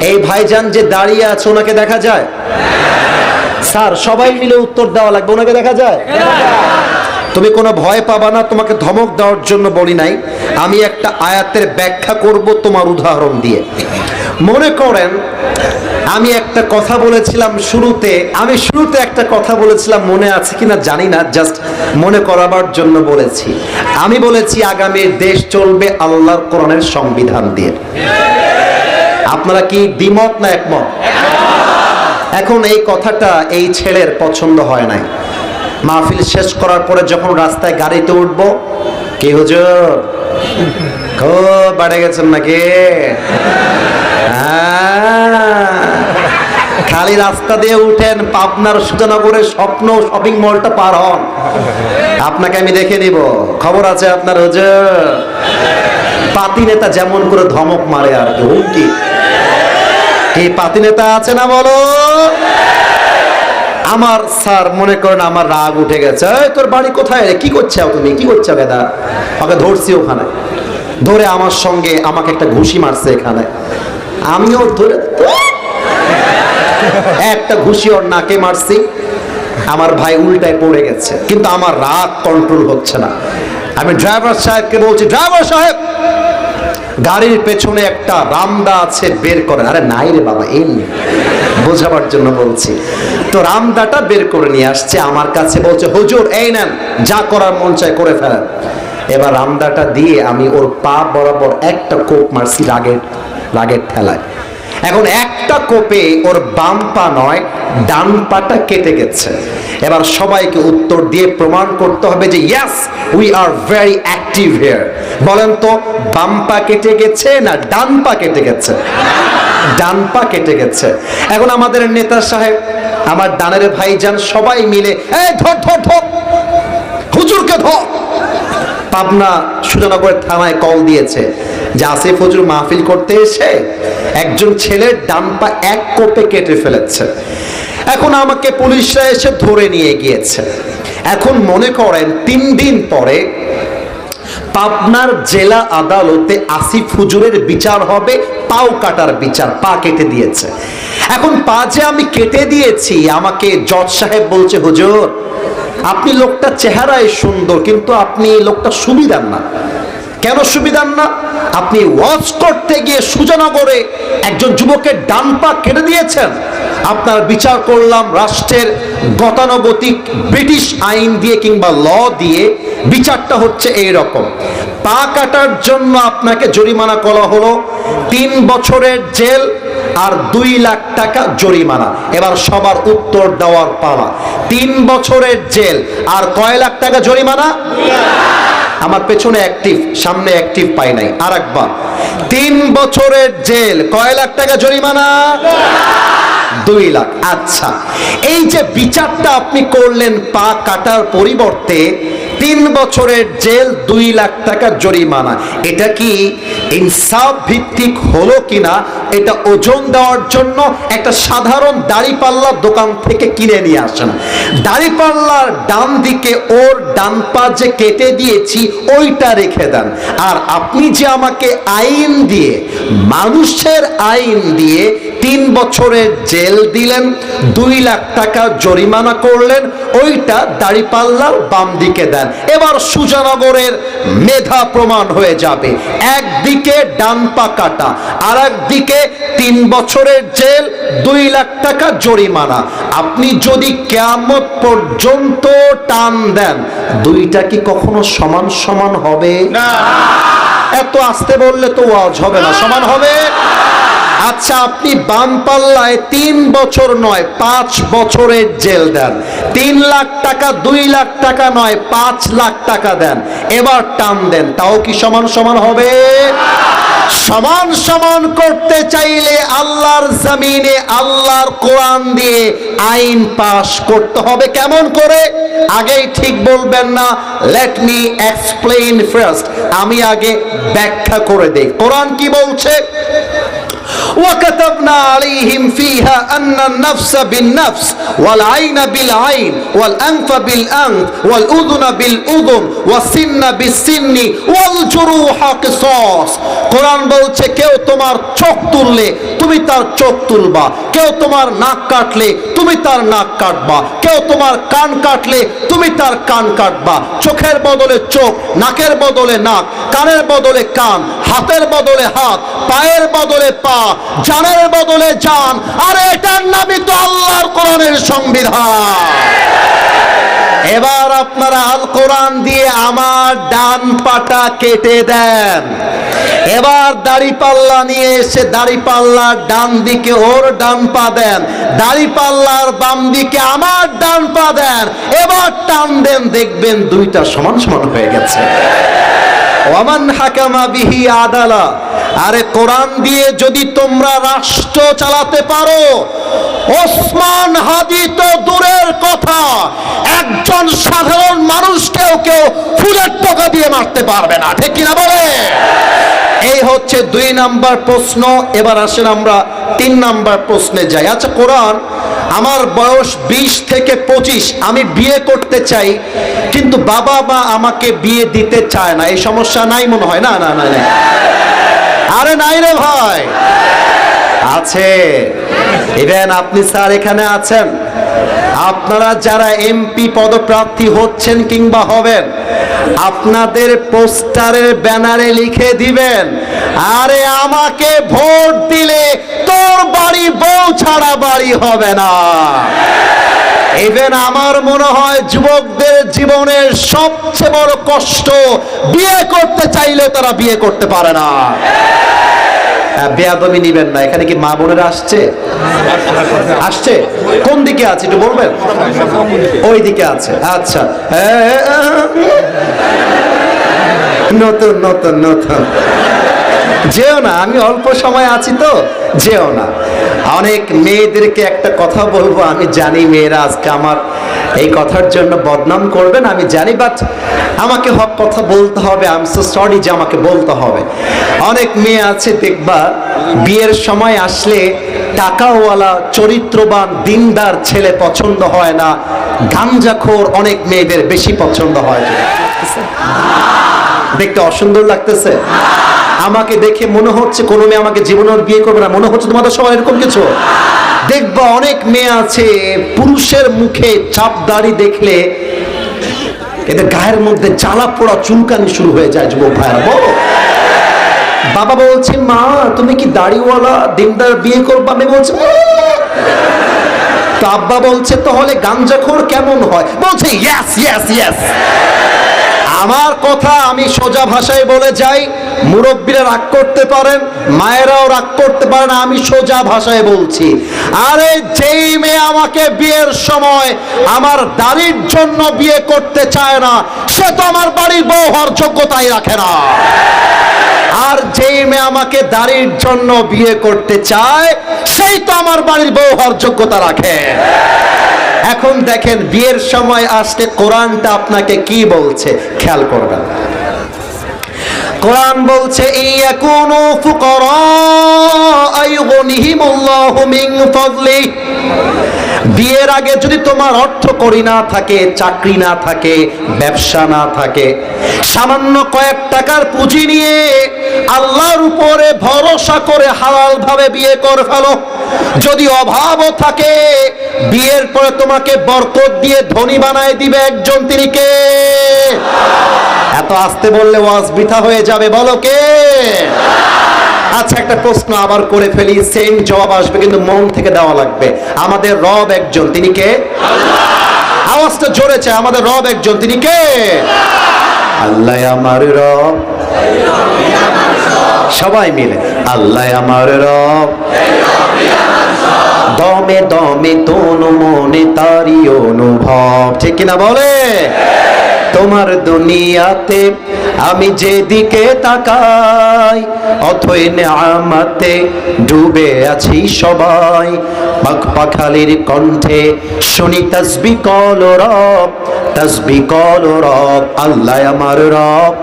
এই ভাইজান যে দাঁড়িয়ে আছে ওনাকে দেখা যায়? স্যার সবাই মিলে উত্তর দেওয়া লাগবে, ওনাকে দেখা যায়? তুমি কোনো ভয় পাবা না, তোমাকে ধমক দেওয়ার জন্য বলি নাই। আমি একটা আয়াতের ব্যাখ্যা করব তোমার উদাহরণ দিয়ে। মনে করেন আমি একটা কথা বলেছিলাম শুরুতে, একটা কথা বলেছিলাম, মনে আছে কিনা জানি না, জাস্ট মনে করাবার জন্য বলেছি। আমি বলেছি আগামীর দেশ চলবে আল্লাহর কোরআনের সংবিধান দিয়ে। আপনারা কি দ্বিমত না একমত? এখন এই কথাটা এই ছেলের পছন্দ হয় নাই। মাহফিল শেষ করার পরে যখন রাস্তায় গাড়িতে উঠবো, কি হুজুর খুব বেড়ে গেছেন নাকি? খালি রাস্তা দিয়ে উঠেন, পাবনার সুজানগরের স্বপ্ন শপিং মলটা পার হন, আপনাকে আমি দেখে নিব। খবর আছে আপনার হুজুর? পাতি নেতা যেমন করে ধমক মারে আর কি, হুমকি। কি পাতি নেতা আছে না বলো? আমার স্যার মনে করেন আমার রাগ উঠে গেছে, তোর বাড়ি কোথায় রে, কি করছো তুমি, কি করছো বেদা? ওকে ধরছি, ওখানে ধরে আমার সঙ্গে আমাকে একটা ঘুষি মারছে এখানে, আমিও ধরে একটা ঘুষি ওর নাকে মারছি। আমার ভাই উল্টায় পড়ে গেছে, কিন্তু আমার রাগ কন্ট্রোল হচ্ছে না। আমি ড্রাইভার সাহেবকে বলছি, ড্রাইভার সাহেব গাড়ির পেছনে একটা রামদা আছে, বের করেন। আরে নাই রে বাবা, এই বোঝাবার জন্য বলছি। তো রামদাটা বের করে নিয়ে আসছে আমার কাছে, বলছে হুজুর এই নেন, যা করার মন চায় করে ফেলেন। এবার রামদাটা দিয়ে আমি ওর পা বরাবর একটা কোপ মারছি রাগের ঠেলায়। এখন একটা কোপে ওর বাম পা নয় ডান পাটা কেটে গেছে। এবার সবাইকে উত্তর দিয়ে প্রমাণ করতে হবে যে yes we are very active here. বলেন তো বাম পা কেটে গেছে না ডান পা কেটে গেছে? ডান পা কেটে গেছে। এখন আমাদের নেতা সাহেব, আমার ডানের ভাইজান সবাই মিলে এই ধর ধর ধর, হুজুরকে ধর। পাবনা সুজানগরের থানায় কল দিয়েছে যে আসিফ হুজুর মাহফিল করতে এসে একজন ছেলের ডান পা এক কোপে কেটে ফেলেছে। এখন আমাকে পুলিশরা এসে ধরে নিয়ে গিয়েছে। এখন মনে করেন 3 দিন পরে পাবনার জেলা আদালতে আসিফ হুজুরের বিচার হবে, পাও কাটার বিচার, পা কেটে দিয়েছে। এখন পা যে আমি কেটে দিয়েছি, আমাকে জজ সাহেব বলছে হুজুর আপনি লোকটা চেহারায় সুন্দর, কিন্তু আপনি লোকটা সুবিধার না। কেন সুবিধার না? আপনি ওয়াজ করতে গিয়ে সুজানগরে একজন যুবকের ডান পা কেটে দিয়েছেন। আপনার বিচার করলাম রাষ্ট্রের গতানুগতিক ব্রিটিশ আইন দিয়ে কিংবা ল দিয়ে, বিচারটা হচ্ছে এই রকম। পা কাটার জন্য আপনাকে জরিমানা করা হলো 3 বছরের জেল আর 2 লাখ টাকা জরিমানা। এবার সবার উত্তর দেওয়ার পালা। 3 বছরের জেল আর কয় লাখ টাকা জরিমানা? আমার পেছনে অ্যাক্টিভ, সামনে অ্যাক্টিভ পাই নাই। আর একবার 3 বছরের জেল, কয় লাখ টাকা জরিমানা? 2 লাখ। আচ্ছা, এই যে বিচারটা আপনি করলেন পা কাটার পরিবর্তে 3 বছরের জেল 2 লাখ টাকা জরিমানা, এটা কি ইনসাফ ভিত্তিক হলো কিনা এটা ওজন দেওয়ার জন্য একটা সাধারণ দাড়িপাল্লার দোকান থেকে কিনে নিয়ে আসেন। দাড়িপাল্লার ডান দিকে ওর ডান পা যে কেটে দিয়েছি ওইটা রেখে দেন। আর আপনি যে আমাকে আইন দিয়ে, মানুষের আইন দিয়ে 3 বছরের জেল দিলেন, 2 লাখ টাকা জরিমানা করলেন, ওইটা দাড়িপাল্লার বাম দিকে দেন। এবার সুজানগরের মেধা প্রমাণ হয়ে যাবে। একদিকে ডান পা কাটা, আর একদিকে 3 বছরের জেল, 2 লাখ টাকা জরিমানা। আপনি যদি কিয়ামত পর্যন্ত টান দেন, দুইটা কি কখনো সমান সমান হবে? না। এত আস্তে বললে তো ওয়াজ হবে না। সমান হবে? আচ্ছা, আপনি বাম পাল্লায় 3 বছর নয় 5 বছরের জেল দেন, 3 লাখ টাকা 2 লাখ টাকা নয় 5 লাখ টাকা দেন, এবার টান দেন, তাও কি সমান সমান হবে? সমান সমান করতে চাইলে আল্লাহর জমিনে আল্লাহর কোরআন দিয়ে আইন পাশ করতে হবে। কেমন করে? আগেই ঠিক বলবেন না, লেট মি এক্সপ্লেইন ফার্স্ট, আমি আগে ব্যাখ্যা করে দেই। কোরআন কি বলছে? وكتبنا عليهم فيها أن النفس بالنفس والعين بالعين والأنف بالأنف والأذن بالأذن والسن بالسن والجروح قصاص। কোরআন বলছে কেউ তোমার চোখ তুললে তুমি তার চোখ তুলবা, কেউ তোমার নাক কাটলে তুমি তার নাক কাটবা, কেউ তোমার কান কাটলে তুমি তার কান কাটবা। চোখের বদলে চোখ, নাকের বদলে নাক, কানের বদলে কান, হাতের বদলে হাত, পায়ের বদলে পা, জানের বদলে জান। আর এটার নামই তো আল্লাহর কোরআনের সংবিধান। এবার আপনারা আল কোরআন দিয়ে আমার ডান পাটা কেটে দেন, এবার দাড়ি পাল্লা নিয়ে এসে দাড়ি পাল্লার ডান দিকে ওর ডান পা দেন, দাড়ি পাল্লার বাম দিকে আমার ডান পা দেন, এবার টান দেন, দেখবেন দুইটা সমান সমান হয়ে গেছে। ওয়ামান হাকামা বিহি আদালা। আরে কোরআন দিয়ে যদি তোমরা রাষ্ট্র চালাতে পারো, ওসমান হাদি তো দূরের কথা, একজন সাধারণ মানুষকেও কেউ ফুলের টাকা দিয়ে মারতে পারবে না, ঠিক কিনা বলে? এই হচ্ছে 2 নাম্বার প্রশ্ন। এবার আসেন আমরা 3 নাম্বার প্রশ্নে যাই। আচ্ছা, কোরআন, আমার বয়স 20 থেকে 25, আমি বিয়ে করতে চাই কিন্তু বাবা মা আমাকে বিয়ে দিতে চায় না, এই সমস্যা নাই মনে হয়? না না না, আরে নাই রে ভাই, আছে। ইভেন আপনি স্যার এখানে আছেন, আপনারা যারা এমপি পদপ্রার্থী হচ্ছেন কিংবা হবেন, আপনাদের পোস্টারের ব্যানারে লিখে দিবেন, আরে আমাকে ভোট দিলে তোর বাড়ি বউ ছাড়া বাড়ি হবে না। ইভেন আমার মনে হয় যুবকদের জীবনের সবচেয়ে বড় কষ্ট, বিয়ে করতে চাইলে তারা বিয়ে করতে পারে না। বেয়াদবি নিবেন না। এখানে কি মা বোনেরা আসছে? আসছে? কোন দিকে আছে একটু বলবেন? ওই দিকে আছে। আচ্ছা, নতুন নতুন নতুন যেও না, আমি অল্প সময় আছি তো, যেও না। অনেক মেয়েদেরকে একটা কথা বলবো, আমি জানি মেয়েরা আজকে আমার এই কথার জন্য বদনাম করবেন, আমি জানি, বাট আমাকে হক কথা বলতে হবে। আই এম সো সরি যে আমাকে বলতে হবে। অনেক মেয়ে আছে দেখবা, বিয়ের সময় আসলে টাকাওয়ালা চরিত্রবান দিনদার ছেলে পছন্দ হয় না, গাঞ্জাখোর অনেক মেয়েদের বেশি পছন্দ হয়। দেখতে অসুন্দর লাগতেছে? আমাকে দেখে মনে হচ্ছে কোনো মেয়ে আমাকে জীবনে বিয়ে করবে না, মনে হচ্ছে তোমাদের সবাই এরকম কিছু? দেখবা অনেক মেয়ে আছে পুরুষের মুখে চাপ দাড়ি দেখলে এদের গায়ের মধ্যে জ্বালা পোড়া চুলকানি শুরু হয়ে যায়। যুবক ভাইরা বলো, বাবা বলছে মা তুমি কি দাড়িওয়ালা দিনদার বিয়ে করবা? আমি বলছি তো আব্বা বলছে তাহলে গাঞ্জাখোর কেমন হয়? বলছে ইয়েস ইয়েস ইয়েস। আমার কথা আমি সোজা ভাষায় বলে যাই, মুরব্বীরা রাগ করতে পারেন, মায়েরাও রাগ করতে পারেন, আমি সোজা ভাষায় বলছি। আরে যেই মেয়ে আমাকে বিয়ের সময় আমার দাড়ির জন্য বিয়ে করতে চায় না, সে তো আমার বাড়ির বউ হওয়ার যোগ্যতাই রাখে না। আর যেই মেয়ে আমাকে দাড়ির জন্য বিয়ে করতে চায়, সেই তো আমার বাড়ির বউ হওয়ার যোগ্যতা রাখে। এখন দেখেন বিয়ের সময় আসলে কোরআনটা আপনাকে কি বলছে, খেয়াল করবেন। কোরআন বলছে ইয়াকুনু ফুকারা আয়ুগনিহিমুল্লাহু মিন ফাদলি। বিয়ের আগে যদি তোমার অর্থ করি না থাকে, চাকরি না থাকে, ব্যবসা না থাকে, সামান্য কয়েক টাকার পুঁজি নিয়ে আল্লাহর উপরে ভরসা করে হালাল ভাবে বিয়ে করে ফেলো। যদি অভাবও থাকে, বিয়ের পরে তোমাকে বরকত দিয়ে ধনী বানায় দিবে একজন, তিনি কে? এত আস্তে বললে ওয়াজ বৃথা হয়ে যাবে, বলো কে? আচ্ছা, একটা প্রশ্ন আবার করে ফেলি, সেম জবাব আসবে কিন্তু মন থেকে দেওয়া লাগবে। আমাদের রব একজন, তিনি কে? আওয়াজটা জোরে চাই, আমাদের রব একজন, তিনি কে? আল্লাহ আমার রব। সবাই মিলে আল্লাহ আমার রব, দমে দমে তন মনে তারি অনুভব, ঠিক কিনা বলে? তোমার দুনিয়াতে আমি যেদিকে তাকাই, অথই নেয়ামতে ডুবে আছি সবাই। পাক পাখালির কণ্ঠে শুনি তাসবিহ কল রব, তাসবিহ কল রব, আল্লাহ আমার রব,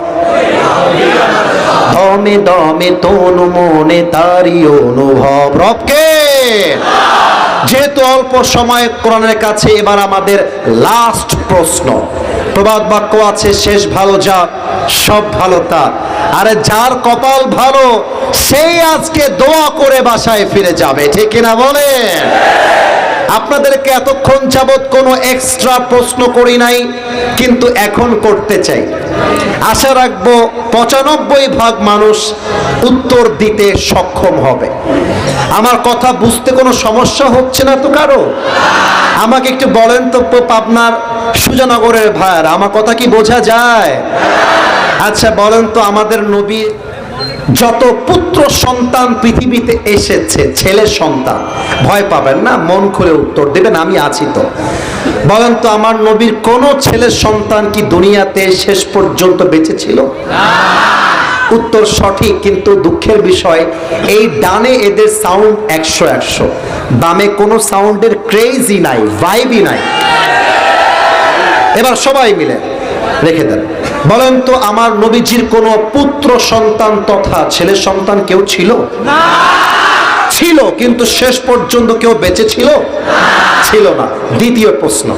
দমে দমে তন মনে তারি অনুভব। রবকে যেহেতু অল্প সময় কোরআনের কাছে, এবার আমাদের লাস্ট প্রশ্ন। প্রবাদ বাক্য আছে, শেষ ভালো যা সব ভালো তা। আরে যার কপাল ভালো সেই আজকে দোয়া করে বাসায় ফিরে যাবে, ঠিক কিনা বলেন? আপনাদেরকে এতক্ষণ যাবৎ কোনো এক্সট্রা প্রশ্ন করি নাই, কিন্তু এখন করতে চাই। আশা রাখবো 95% মানুষ উত্তর দিতে সক্ষম হবে। আমার কথা বুঝতে কোনো সমস্যা হচ্ছে না তো কারো? আমাকে একটু বলেন তো, পাবনার সুজানগরের ভাইরা, আমার কথা কি বোঝা যায়? আচ্ছা বলেন তো, আমাদের নবী যত পুত্র সন্তান পৃথিবীতে এসেছে, ছেলে সন্তান, ভয় পাবেন না, মন খুলে উত্তর দেবেন, আমি আছি তো। বলেন তো, আমার নবীর কোন ছেলে সন্তান কি দুনিয়াতে শেষ পর্যন্ত বেঁচে ছিল? উত্তর সঠিক, কিন্তু দুঃখের বিষয় এই ডানে এদের সাউন্ড 100-100, বামে কোনো সাউন্ডের ক্রেজই নাই, ভাইবই নাই। এবার সবাই মিলে রেখে দেন। বলেন তো, আমার নবীজির কোন পুত্র সন্তান তথা ছেলে সন্তান কেউ ছিল? ছিল, কিন্তু শেষ পর্যন্ত কেউ বেঁচে ছিল? ছিল না। দ্বিতীয় প্রশ্ন,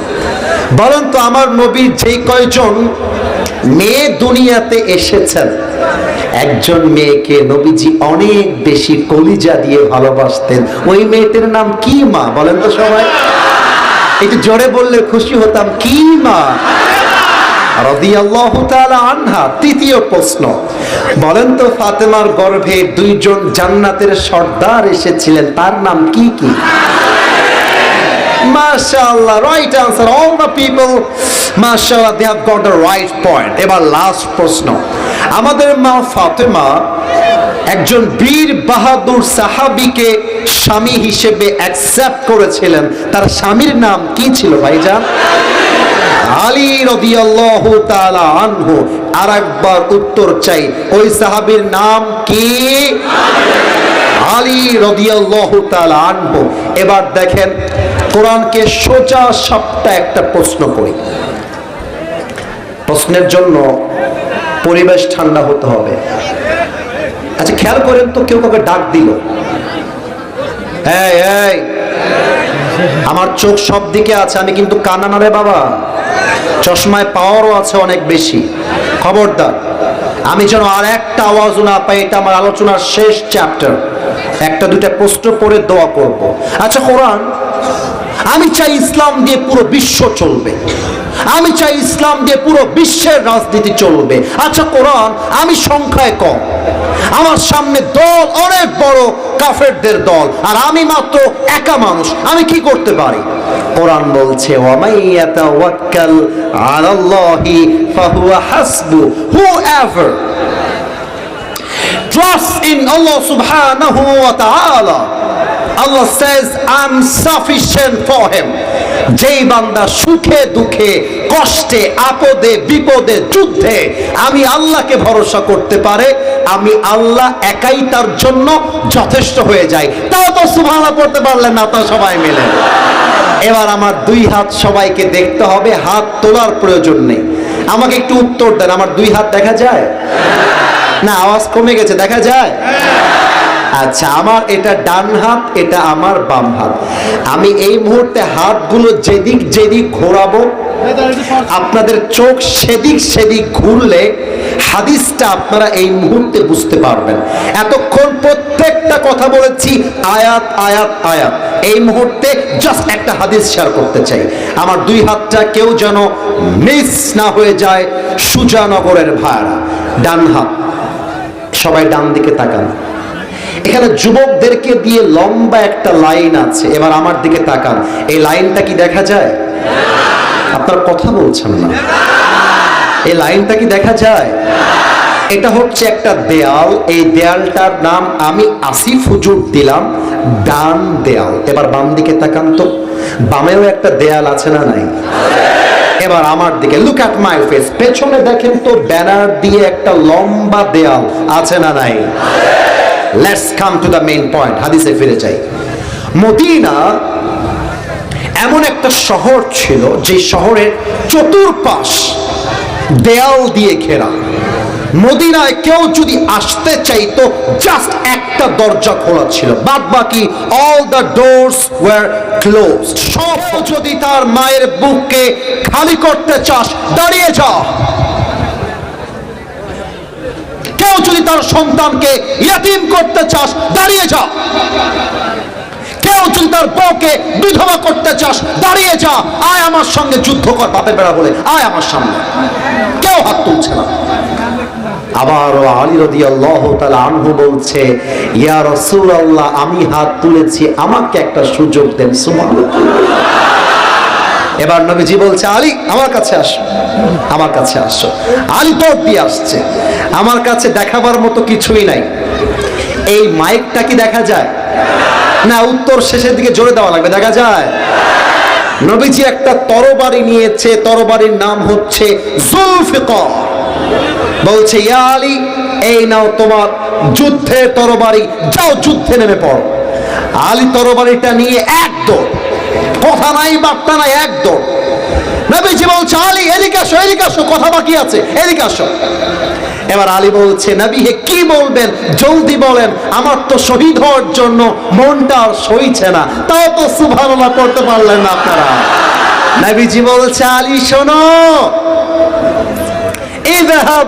বলেন তো, আমার নবীর যেই কয়জন মেয়ে দুনিয়াতে এসেছেন, একজন মেয়েকে নবীজি অনেক বেশি কলিজা দিয়ে ভালোবাসতেন, ওই মেয়েটির নাম কি মা? বলেন তো সবাই, একটু জোরে বললে খুশি হতাম। কি মা? রাদিয়াল্লাহু তাআলা আনহা। তৃতীয় প্রশ্ন, বলেন তো, ফাতেমার গর্ভে দুইজন জান্নাতের সর্দার এসেছিলেন, তার নাম কি কি? মাশাআল্লাহ, right answer. All the people, মাশাআল্লাহ, they have got the right point. এবার লাস্ট প্রশ্ন, আমাদের মা ফাতেমা একজন বীর বাহাদুর সাহাবীকে স্বামী হিসেবে অ্যাকসেপ্ট করেছিলেন, তার স্বামীর নাম কি ছিল ভাইজান? আলী রাদিয়াল্লাহু তাআলা আনহু। আরেকবার উত্তর চাই, ওই সাহাবীর নাম কি? আলী রাদিয়াল্লাহু তাআলা আনহু। এবার দেখেন, কোরআনকে সোজা সাপটা একটা প্রশ্ন করি। প্রশ্নের জন্য পরিবেশ ঠান্ডা হতে হবে। আচ্ছা খেয়াল করেন তো, কেউ কাউকে ডাক দিল, এই এই, আমার চোখ সব দিকে আছে, আমি কিন্তু কানা না রে বাবা, চশমায় পাওয়ারও আছে অনেক বেশি, খবরদার। আমি যেন আর একটা আওয়াজ না পাই, এটা আমার আলোচনার শেষ চ্যাপ্টার। একটা দুইটা প্রশ্ন পড়ে দোয়া করব। আচ্ছা কোরআন, আমি চাই ইসলাম দিয়ে পুরো বিশ্ব চলবে, আমি চাই ইসলাম দিয়ে পুরো বিশ্বের রাজনীতি চলবে। আচ্ছা কোরআন, আমি সংখ্যায় কম, আমার সামনে দল অনেক বড়, কাফেরদের দল, আর আমি মাত্র একা মানুষ, আমি কি করতে পারি? কোরআন বলছে, ওয়ামাইয়াতাওয়াক্কাল আলাল্লাহি ফাহুয়া হাসবু, whoever trusts in Allah subhanahu wa ta'ala, Allah says I'm sufficient for him. যেই বান্দা সুখে দুঃখে কষ্টে আপদে বিপদে যুদ্ধে আমি আল্লাহকে ভরসা করতে পারে, আমি আল্লাহ একাই তার জন্য যথেষ্ট হয়ে যায়। তাও তো সুবহানাল্লাহ পড়তে পারলেন না তো সবাই মিলে। এবার আমার দুই হাত সবাইকে দেখতে হবে, হাত তোলার প্রয়োজন নেই। আমাকে একটু উত্তর দেন, আমার দুই হাত দেখা যায় না? আওয়াজ কমে গেছে, দেখা যায়? আচ্ছা, আমার এটা ডান হাত, এটা আমার বাম হাত। আমি এই মুহূর্তে হাতগুলো যেদিক যেদিক ঘোরাবো, আপনাদের চোখ সেদিক সেদিক ঘুরলে হাদিসটা আপনারা এই মুহূর্তে বুঝতে পারবেন। এতক্ষণ প্রত্যেকটা কথা বলেছি আয়াত আয়াত আয়াত, এই মুহূর্তে জাস্ট একটা হাদিস শেয়ার করতে চাই। আমার দুই হাতটা কেউ যেন মিস না হয়ে যায়। সুজানগরের ভাইরা, ডান হাত, সবাই ডান দিকে তাকান। এখানে যুবকদেরকে দিয়ে লম্বা একটা লাইন আছে, এবার আমার দিকে তাকান। এই লাইনটা কি দেখা যায়? আপনারা কথা বলছেন না। এই লাইনটা কি দেখা যায়? এটা হচ্ছে একটা দেয়াল, এই দেয়ালটার নাম আমি আসিফ হুজুর দিলাম ডান দেয়াল। এবার বাম দিকে তাকান তো, বামেও একটা দেয়াল আছে না নাই? এবার আমার দিকে, লুক অ্যাট মাই ফেস, পেছনে দেখেন তো ব্যানার দিয়ে একটা লম্বা দেয়াল আছে না নাই? Let's come to the main point, হাদিসে ফিরে যাই। মদিনা এমন একটা শহর ছিল যে শহরের চতুর্পাশ দেয়াল দিয়ে ঘেরা। মদিনায় কেউ যদি আসতে চাইতো জাস্ট একটা দরজা খোলা ছিল, বাদ বাকি all the doors were closed. সব, যদি তার মায়ের বুককে খালি করতে চাস দাঁড়িয়ে যা। কেউ যদি তার সন্তানকে ইয়াতীম করতে চাস দাঁড়িয়ে যা। কেউ যদি তার বউকে বিধবা করতে চাস দাঁড়িয়ে যা। আয় আমার সঙ্গে যুদ্ধ কর, বাপের বেড়া বলে আয় আমার সামনে। কেউ হাত তুলছে না। আবার আলী রাদিয়াল্লাহু তাআলা আনহু বলছে, ইয়া রাসূলুল্লাহ, আমি হাত তুলেছি, আমাকে একটা সুযোগ দেন। সুবহানাল্লাহ। এবার নবীজি বলছে, আলী আমার কাছে আসো, আমার কাছে আসো। আলী দৌড় দিয়ে আসছে। আমার কাছে দেখাবার মতো কিছুই নাই। এই মাইকটা কি দেখা যায় না? উত্তর শেষের দিকে জোরে দেওয়া লাগবে, দেখা যায়? নবীজি একটা তরবারি নিয়েছে, তরবারির নাম হচ্ছে জুলফিকার। বলছে, ইয়া আলী, এই নাও তোমার যুদ্ধের তরবারি, যাও যুদ্ধে নেমে পড়ো। আলী তরবারিটা নিয়ে এক দৌড়, কথা নাই বার্তা নাই, এক দৌড়। নবীজি বলছে, আলী এদিকে আসো, এদিকে আসো, কথা বাকি আছে, এদিকে আসো। এবার আলী বলছে, নবী হে কি বলবেন, জলদি বলেন, আমার তো শহীদ হওয়ার জন্য মনটা আর সইছে না। তাও তো সুবহানাল্লাহ পড়তে পারলেন না আপনারা। নবীজি বলছে, আলী শোনো, ইযহাব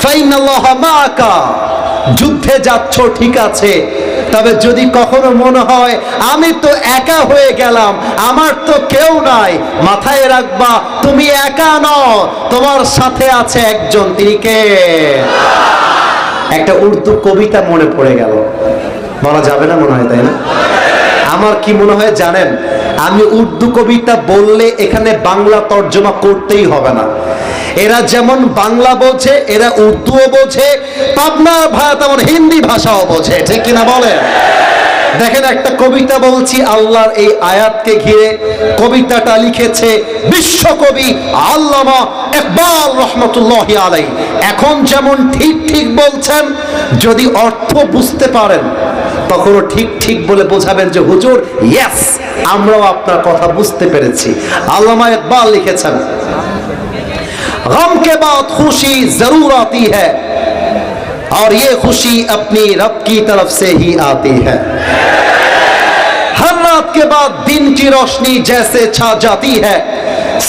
ফাইনাল্লাহা মাআকা, যুদ্ধে যাচ্ছ ঠিক আছে, তবে যদি কখনো মনে হয় আমি তো একা হয়ে গেলাম, আমার তো কেউ নাই, মাথায় রাখবা তুমি একা নও, তোমার সাথে আছে একজন। তিনি কে? একটা উর্দু কবিতা মনে পড়ে গেল, বলা যাবে না মনে হয়, তাই না? আমার কি মনে হয় জানেন, আমি উর্দু কবিতা বললে এখানে বাংলা তর্জমা করতেই হবে না। এরা যেমন বাংলা বোঝে, এরা উর্দুও বোঝে, পাবনার ভাষা তেমন হিন্দি ভাষাও বোঝে, ঠিক কিনা বলেন? দেখেন একটা কবিতা বলছি আল্লাহর এই আয়াতকে ঘিরে। কবিতাটা লিখেছে বিশ্বকবি আল্লামা ইকবাল রহমতুল্লাহি আলাইহি। এখন যেমন ঠিক ঠিক বলছেন, যদি অর্থ বুঝতে পারেন তখনও ঠিক ঠিক বলে বোঝাবেন যে হুজুর ইয়েস, আমরাও আপনার কথা বুঝতে পেরেছি। আল্লামা ইকবাল লিখেছেন, गम के बाद खुशी जरूर आती है और ये खुशी अपनी रब की तरफ से ही आती है। हर रात के बाद दिन की रोशनी जैसे छा जाती है,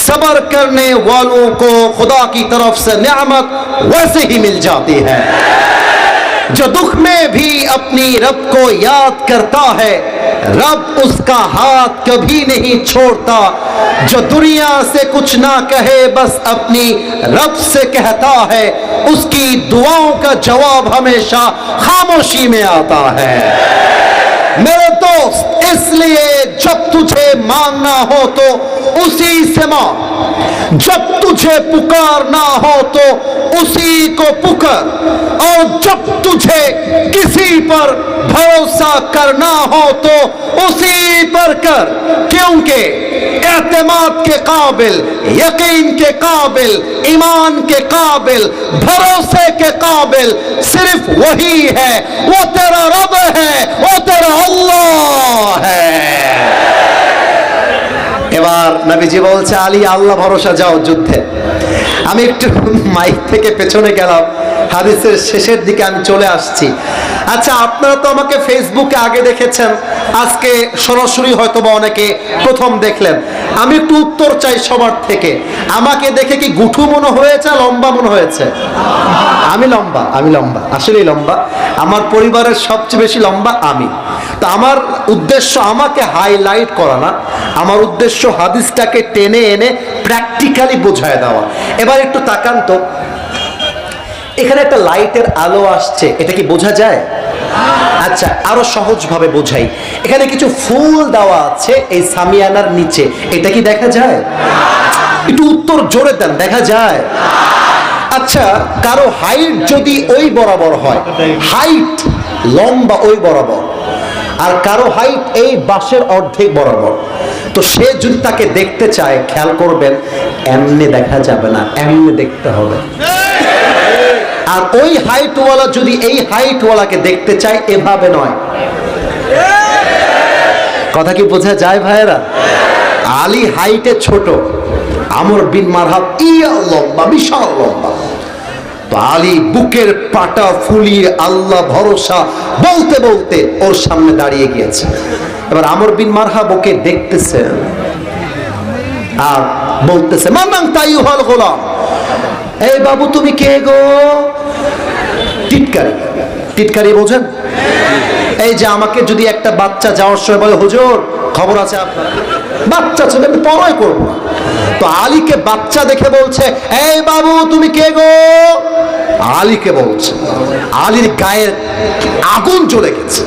सब्र करने वालों को खुदा की तरफ से नेमत वैसे ही मिल जाती है। जो दुख में भी अपनी रब को याद करता है, रब उसका हाथ कभी नहीं छोड़ता। जो दुनिया से कुछ ना कहे बस अपनी रब से कहता है, उसकी दुआओं का जवाब हमेशा खामोशी में आता है। मेरे दोस्त, इसलिए जब तुझे मांगना हो तो उसी से मांग, जब तुझे पुकारना हो तो उसी को पुकार, और जब तुझे किसी पर भरोसा करना हो तो उसी पर कर, क्योंकि एतमाद के काबिल, यकीन के काबिल, ईमान के काबिल, भरोसे के काबिल सिर्फ वही है, वो तेरा रब है, वो तेरा अल्लाह है। এবার নবীজি বলছে, আলী আল্লাহ ভরসা, যাও যুদ্ধে। আমি একটু মাইক থেকে পেছনে গেলাম, হাদিসের শেষের দিকে আমি চলে আসছি। আচ্ছা, আপনারা তো আমাকে ফেসবুকে আগে দেখেছেন, আজকে সরাসরি হয়তো বা অনেকে প্রথম দেখলেন। আমি একটু উত্তর চাই সবার থেকে, আমাকে দেখে কি গুঠু মনে হয়েছে, লম্বা মনে হয়েছে? আমি লম্বা, আমি লম্বা, আসলেই লম্বা। আমার পরিবারের সবচেয়ে বেশি লম্বা আমি। তো আমার উদ্দেশ্য আমাকে হাইলাইট করা না, আমার উদ্দেশ্য হাদিসটাকে টেনে এনে প্র্যাকটিক্যালি বোঝায় দেওয়া। এবার একটু তাকান তো, এখানে একটা লাইটের আলো আসছে, এটা কি বোঝা যায়? আচ্ছা, আরো সহজ ভাবে বোঝাই, এখানে কিছু ফুল দেওয়া আছে এই সামিয়ানার নিচে, এটা কি দেখা যায়? একটু উত্তর জোরে দেন, দেখা যায়? আচ্ছা, কারো হাইট যদি ওই বরাবর হয়, হাইট লম্বা ওই বরাবর, আর কারো হাইট এই বাঁশের অর্ধেক বরাবর, তো সে যদি তাকে দেখতে চায়, খেয়াল করবেন, এমনি দেখা যাবে না, এমনি দেখতে হবে। আর ওই হাইটওয়ালা যদি এই হাইটওয়ালাকে দেখতে চায়, এভাবে নয়। কথা কি বোঝা যায় ভাইয়েরা? আলী হাইটে ছোট, আমর বিন মারহাব ইয়া লম্বা, বিশাল লম্বা। তো আলী বুকের পাটা ফুলিয়ে আল্লাহ ভরসা বলতে বলতে ওর সামনে দাঁড়িয়ে গিয়েছে। এবার আমর বিন মারহাব ওকে দেখতেছে আর বলতেছে, মান্নাং তাইয়ুহাল গোলাম, এই বাবু তুমি কে গো? টিটকারি, টিটকারি বোঝেন? এই যে আমাকে যদি একটা বাচ্চা যাওয়ার সময় বলে, হুজুর খবর আছে আপনার, বাচ্চা ছেলে, আমি পরোয়া করবো না। তো আলীকে বাচ্চা দেখে বলছে, এই বাবু তুমি কে গো? আলীকে বলছে। আলীর গায়ে আগুন জ্বলে গেছে।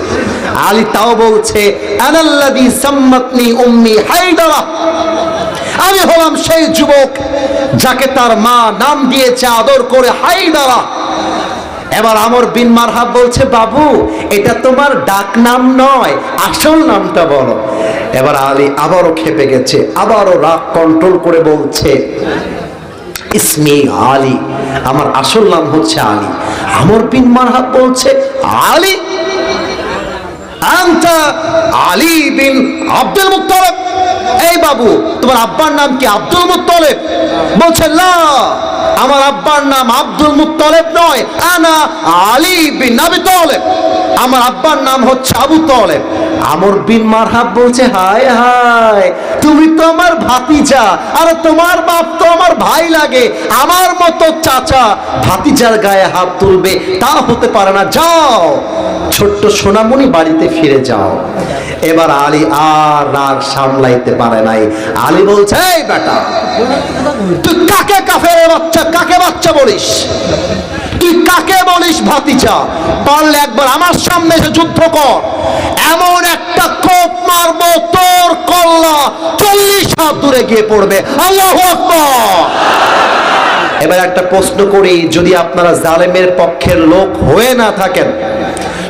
আলী তাও বলছে, আনাল্লাযী সাম্মাতনি উম্মি হায়দারা, আমি হলাম সেই যুবক যাকে তার মা নাম দিয়েছে আদর করে হায়দারা। এবার আমর বিন মারহাব বলছে, বাবু এটা তোমার ডাক নাম নয়, আসল নামটা বলো। এবার আলী আবারও খেপে গেছে, আবারও রাগ কন্ট্রোল করে বলছে, ইসমি আলী, আমার আসল নাম হচ্ছে আলী। আমর বিন মারহাব বলছে, আলী? আনতা আলী বিন আব্দুল মুত্তালিব? এই বাবু তোমার আব্বার নাম কি আব্দুল মুত্তালিব? বলছে, না, আমার আব্বার নাম আব্দুল মুত্তালিব নয়, আনা আলী বিন আবি তালিব, আমার আব্বার নাম হচ্ছে আবু তালিব। আমর বিন মারহাব বলছে, হায় হায়, তুমি তো আমার ভাতিজা, আর তোমার বাপ তো আমার ভাই লাগে, আমার মতো চাচা ভাতিজার গায়ে হাত তুলবে, তা হতে পারে না, যাও ছোট্ট সোনামণি বাড়িতে ফিরে যাও। এবার আলী আর রাগ সামলাইতে পারে নাই। আলী বলছে, এই বেটা, তুই কাকে কাফের বাচ্চা, কাকে বাচ্চা বলিস? তুই কাকে বলিস ভাতিজা? পারলে একবার আমার সামনে এসে যুদ্ধ কর, এমন একটা কোপ মারবো তোর কল্লা 40 হাত দূরে গিয়ে পড়বে। আল্লাহু আকবার। এবার একটা প্রশ্ন করি, যদি আপনারা জালেমের পক্ষের লোক হয়ে না থাকেন,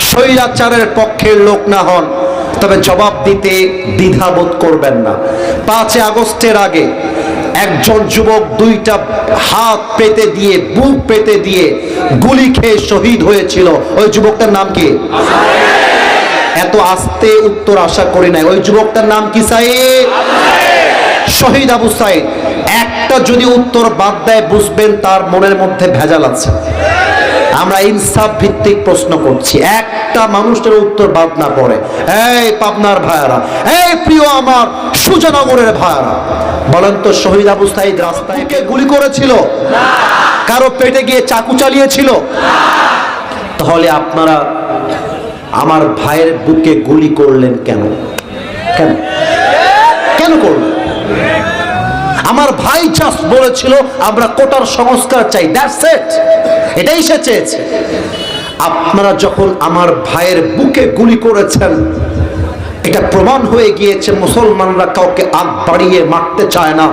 স্বৈরাচারের পক্ষের লোক না হন, তবে জবাব দিতে দ্বিধাবোধ করবেন না। 5 আগস্টের আগে একজন যুবক 2টা হাত পেতে দিয়ে, বুক পেতে দিয়ে গুলি খেয়ে শহীদ হয়েছিল। ওই যুবকটার নাম কি? এত আস্তে উত্তর আশা করি নাই। ওই যুবকটার নাম কি? সাইদ, শহীদ আবু সাইদ। একটা যদি উত্তর বাদ দেয়, বুঝবেন তার মনের মধ্যে ভেজাল আছে। আমরা ইনসাফ ভিত্তিক প্রশ্ন করছি, একটা মানুষের উত্তর বাদ না পড়ে। এই পাবনার ভাইয়ারা, এই প্রিয় আমার সুজানগরের ভাইয়ারা, বলেন তো, শহীদ আবু সাইদ রাস্তায় কে গুলি করেছিল? না। কারো পেটে গিয়ে চাকু চালিয়েছিল? না। তাহলে আপনারা আমার ভাইয়ের বুকে গুলি করলেন কেন? কেন কেন করলেন? আমার ভাই জাস্ট বলেছিল আমরা কোটার সংস্কার চাই, দ্যাটস ইট, এটাই সে চেয়েছে। আপনারা যখন আমার ভাইয়ের বুকে গুলি করেছেন, এটা প্রমাণ হয়ে গিয়েছে মুসলমানরা কাউকে আগ বাড়িয়ে মারতে চায় না,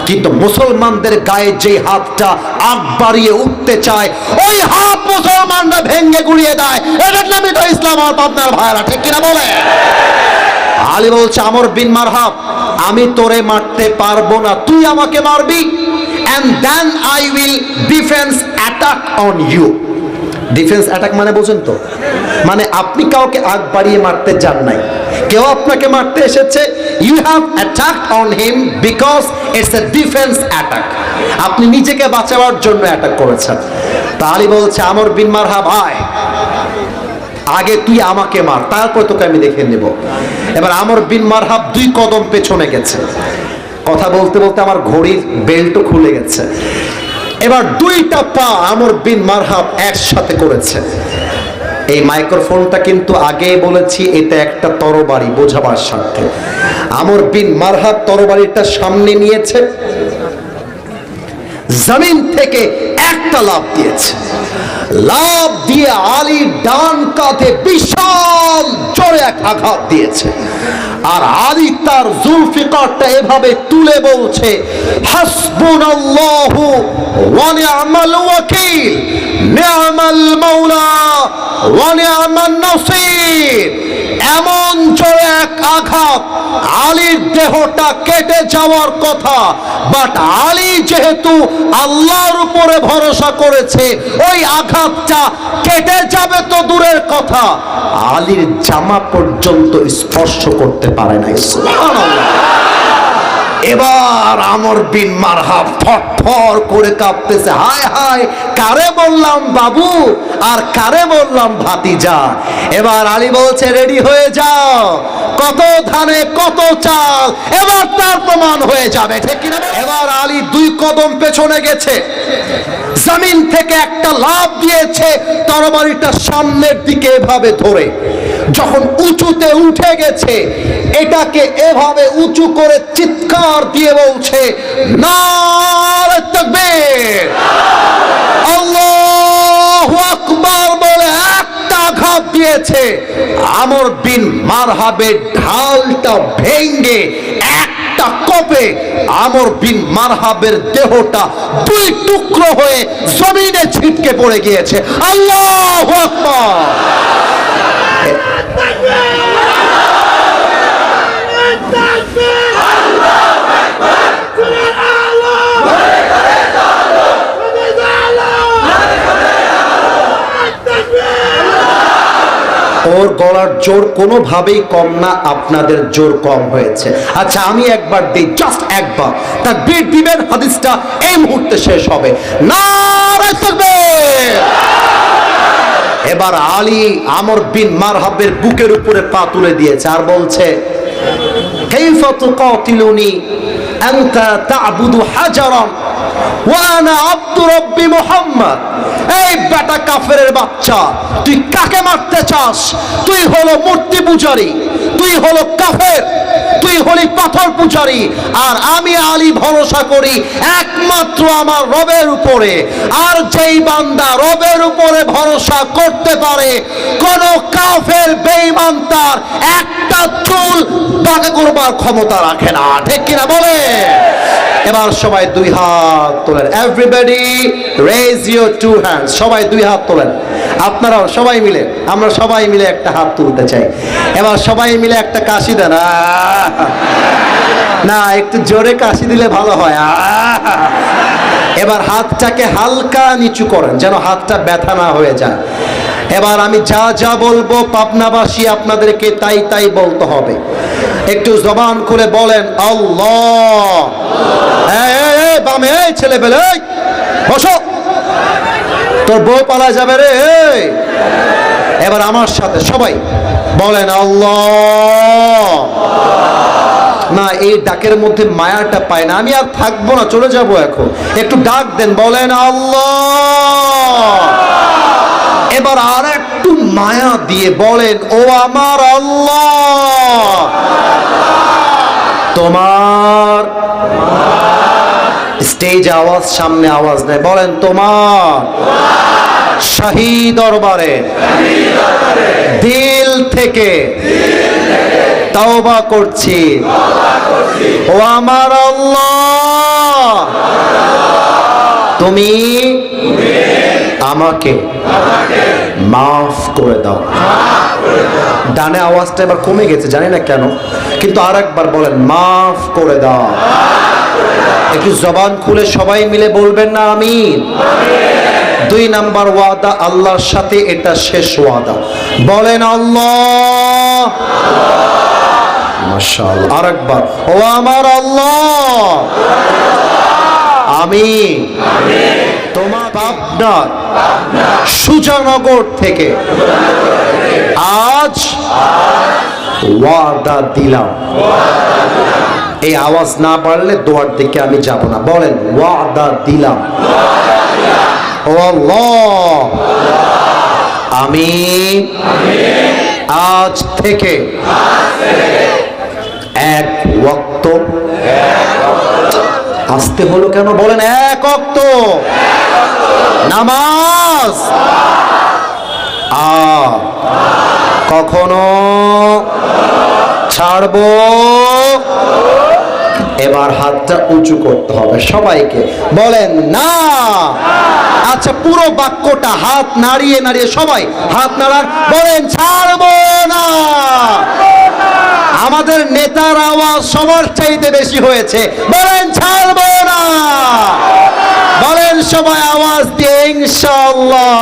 কিন্তু মুসলমানদের গায়ে যে হাতটা আগ বাড়িয়ে উঠতে চায়, ওই হাত মুসলমানরা ভেঙে গুড়িয়ে দেয়। এটার নামই তো ইসলাম। আর আপনার ভাইরা ঠিক কিনা বলে? আলী বলছে, আমর বিন মারহাব, আমি তোরে মারতে পারবো না, তুই আমাকে মারবি, and then I will defense attack on you. Defence attack মানে বোঝেন তো? মানে আপনি কাউকে আগ বাড়িয়ে মারতে যান নাই, কেউ আপনাকে মারতে এসেছে, you have attacked on him because it's a defense attack, আপনি নিজেকে বাঁচাবার জন্য অ্যাটাক করেছেন। তা আলী বলছে, আমর বিন মারহাব, আয়, আগে তুই আমাকে মার, তারপর তোকে আমি দেখে নেব। এবার আমর বিন মারহাব 2 কদম পেছনে গেছে। কথা বলতে বলতে আমার ঘড়ির বেল্টও খুলে গেছে। এবার 2টা পা আমর বিন মারহাব একসাথে করেছে। এই মাইক্রোফোনটা কিন্তু আগে বলেছি, এটা একটা তরবারি, বোঝাবার স্বার্থে। আমর বিন মারহাব তরবারিটা সামনে নিয়েছে, জমিন থেকে একটা লাফ দিয়েছে। লাভ দিয়ে আলী ডান কাঁধে বিশাল জোরে এক আঘাত দিয়েছে। আর আলী তার জুলফিকারটা এভাবে তুলে বলছে, হাসবুনাল্লাহু ওয়া নি'মাল ওয়াকিল, নি'মাল মাওলা ওয়া নি'মান নাসির। এমন জোরে এক আঘাত, আলীর দেহটা কেটে যাওয়ার কথা, বাট আলী যেহেতু আল্লাহর উপরে ভরসা করেছে, ওই আঘাতটা কেটে যাবে তো দূরের কথা, আলীর জামা পর্যন্ত স্পর্শ করতে পারে নাই। সুবহানাল্লাহ। এবার আমর বিন মারহাব ফটফর করে কাঁপতেছে, হায় হায়, কারে বললাম বাবু আর কারে বললাম ভাতিজা। এবার আলী বলছে, রেডি হয়ে যাও, কত ধানে কত চাল, এবার তার প্রমাণ হয়ে যাবে, ঠিক কিনা? এবার আলী 2 কদম পেছনে গেছে, জমিন থেকে একটা লাফ দিয়েছে, তরবারিটা সামনের দিকে এভাবে ধরে যখন উঁচুতে উঠে গেছে, এটাকে এভাবে উঁচু করে চিৎকার দিয়ে বলছে, নারে তাকবীর, আল্লাহু আকবার বলে একটা আঘাত দিয়েছে। আমর বিন মারহাবের ঢালটা ভেঙে একটা কোপে আমর বিন মারহাবের দেহটা 2 টুকরো হয়ে জমিনে ছিটকে পড়ে গিয়েছে। আল্লাহু আকবার। ওর গলার জোর কোনোভাবেই কম না, আপনাদের জোর কম হয়েছে। আচ্ছা আমি একবার দিই, জাস্ট একবার তাকবীর দিবেন, হাদিসটা এই মুহূর্তে শেষ হবে। নারে তাকবীর। এবার আলী আমর বিন মারহাবের বুকের উপরে পা তুলে দিয়েছে আর বলছে, কাইফা তুকাতিলুনি আনতা তা'বুদু হাজারান ওয়া আনা আব্দু রাব্বি মুহাম্মদ। এই বেটা কাফেরের বাচ্চা, তুই কাকে মারতে চাস? তুই হলো মূর্তি পূজারী, তুই হলো কাফের, তুই হলি পাথর পূজারী, আর আমি আলী ভরসা করি একমাত্র আমার রবের উপরে। আর যেই বান্দা রবের উপরে ভরসা করতে পারে, কোন কাফের বেঈমান তার একটা চুল বাঁকা করবার ক্ষমতা রাখে না, ঠিক কিনা বলে? এবার সবাই 2 হাত তোলেন, এভরিবডি রেজ ইউর 2 হ্যান্ডস, সবাই 2 হাত তোলেন। আপনারাও সবাই মিলে, আমরা সবাই মিলে একটা হাত তুলতে চাই। এবার সবাই মিলে একটা কাশি দেন। না, একটু জোরে কাশি দিলে ভালো হয়। এবার হাতটাকে হালকা নিচু করেন যেন হাতটা ব্যথা না হয়ে যায়। এবার আমি যা যা বলবো পাবনাবাসী আপনাদেরকে তাই তাই বলতে হবে। একটু জবান করে বলেন আল্লাহ। বামে ছেলে পেলে বসো, তোর বউ পালা যাবে রে। এবার আমার সাথে সবাই বলেন আল্লাহ। না, এই ডাকের মধ্যে মায়াটা পায় না, আমি আর থাকবো না, চলে যাবো এখন। একটু ডাক দেন, বলেন আল্লাহ। এবার আর একটু মায়া দিয়ে বলেন, ও আমার আল্লাহ, তোমার স্টেজ আওয়াজ, সামনে আওয়াজ নেই, বলেন তোমার শাহী দরবারে দিল থেকে তওবা করছি, ও আমার আল্লাহ, তুমি আমাকে মাফ করে দাও। ডানে আওয়াজটা এবার কমে গেছে, জানি না কেন, কিন্তু আর একবার বলেন, মাফ করে দাও। একটু জবান খুলে সবাই মিলে বলবেন না আমিন? 2 নাম্বার ওয়াদা আল্লাহর সাথে, এটা শেষ ওয়াদা, বলেন আল্লাহ। মাশাআল্লাহ, আরেকবার, ও আমার আল্লাহ, আমি তোমার পাবনার সুজানগর থেকে আজ ওয়াদা দিলাম। এই আওয়াজ না বাড়লে দোয়ার দিকে আমি যাব না। বলেন, ওয়াদা দিলাম, ও আল্লাহ, আমি আজ থেকে 1 ওয়াক্ত আসতে হলো কেন বলেন? এক ওয়াক্ত নামাজ আর কখনো ছাড়বো। এবার হাতটা উঁচু করতে হবে সবাইকে, বলেন না। আচ্ছা, পুরো বাক্যটা হাত নাড়িয়ে নাড়িয়ে সবাই হাত নাড়ান, বলেন ছাড়বো না। আমাদের নেতার আওয়াজ সবার চাইতে বেশি হয়েছে, বলেন ছাড়বো না। বলেন সবাই আওয়াজ দিয়ে ইনশাআল্লাহ।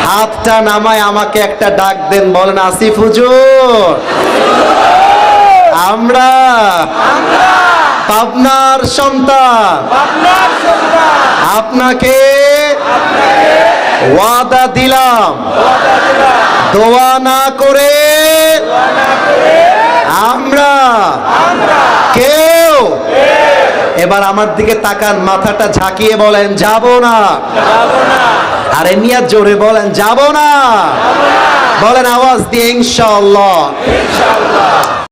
হাতটা নামায় আমাকে একটা ডাক দেন, বলেন আসিফ হুজুর। আমরা পাবনার সন্তান, আপনাকে ওয়াদা দিলাম, দোয়া না করে আমরা কেউ, এবার আমার দিকে তাকান, মাথাটা ঝাঁকিয়ে বলেন যাব না। আরে মিয়া জোরে বলেন যাব না। বলেন আওয়াজ দিয়ে ইনশাআল্লাহ।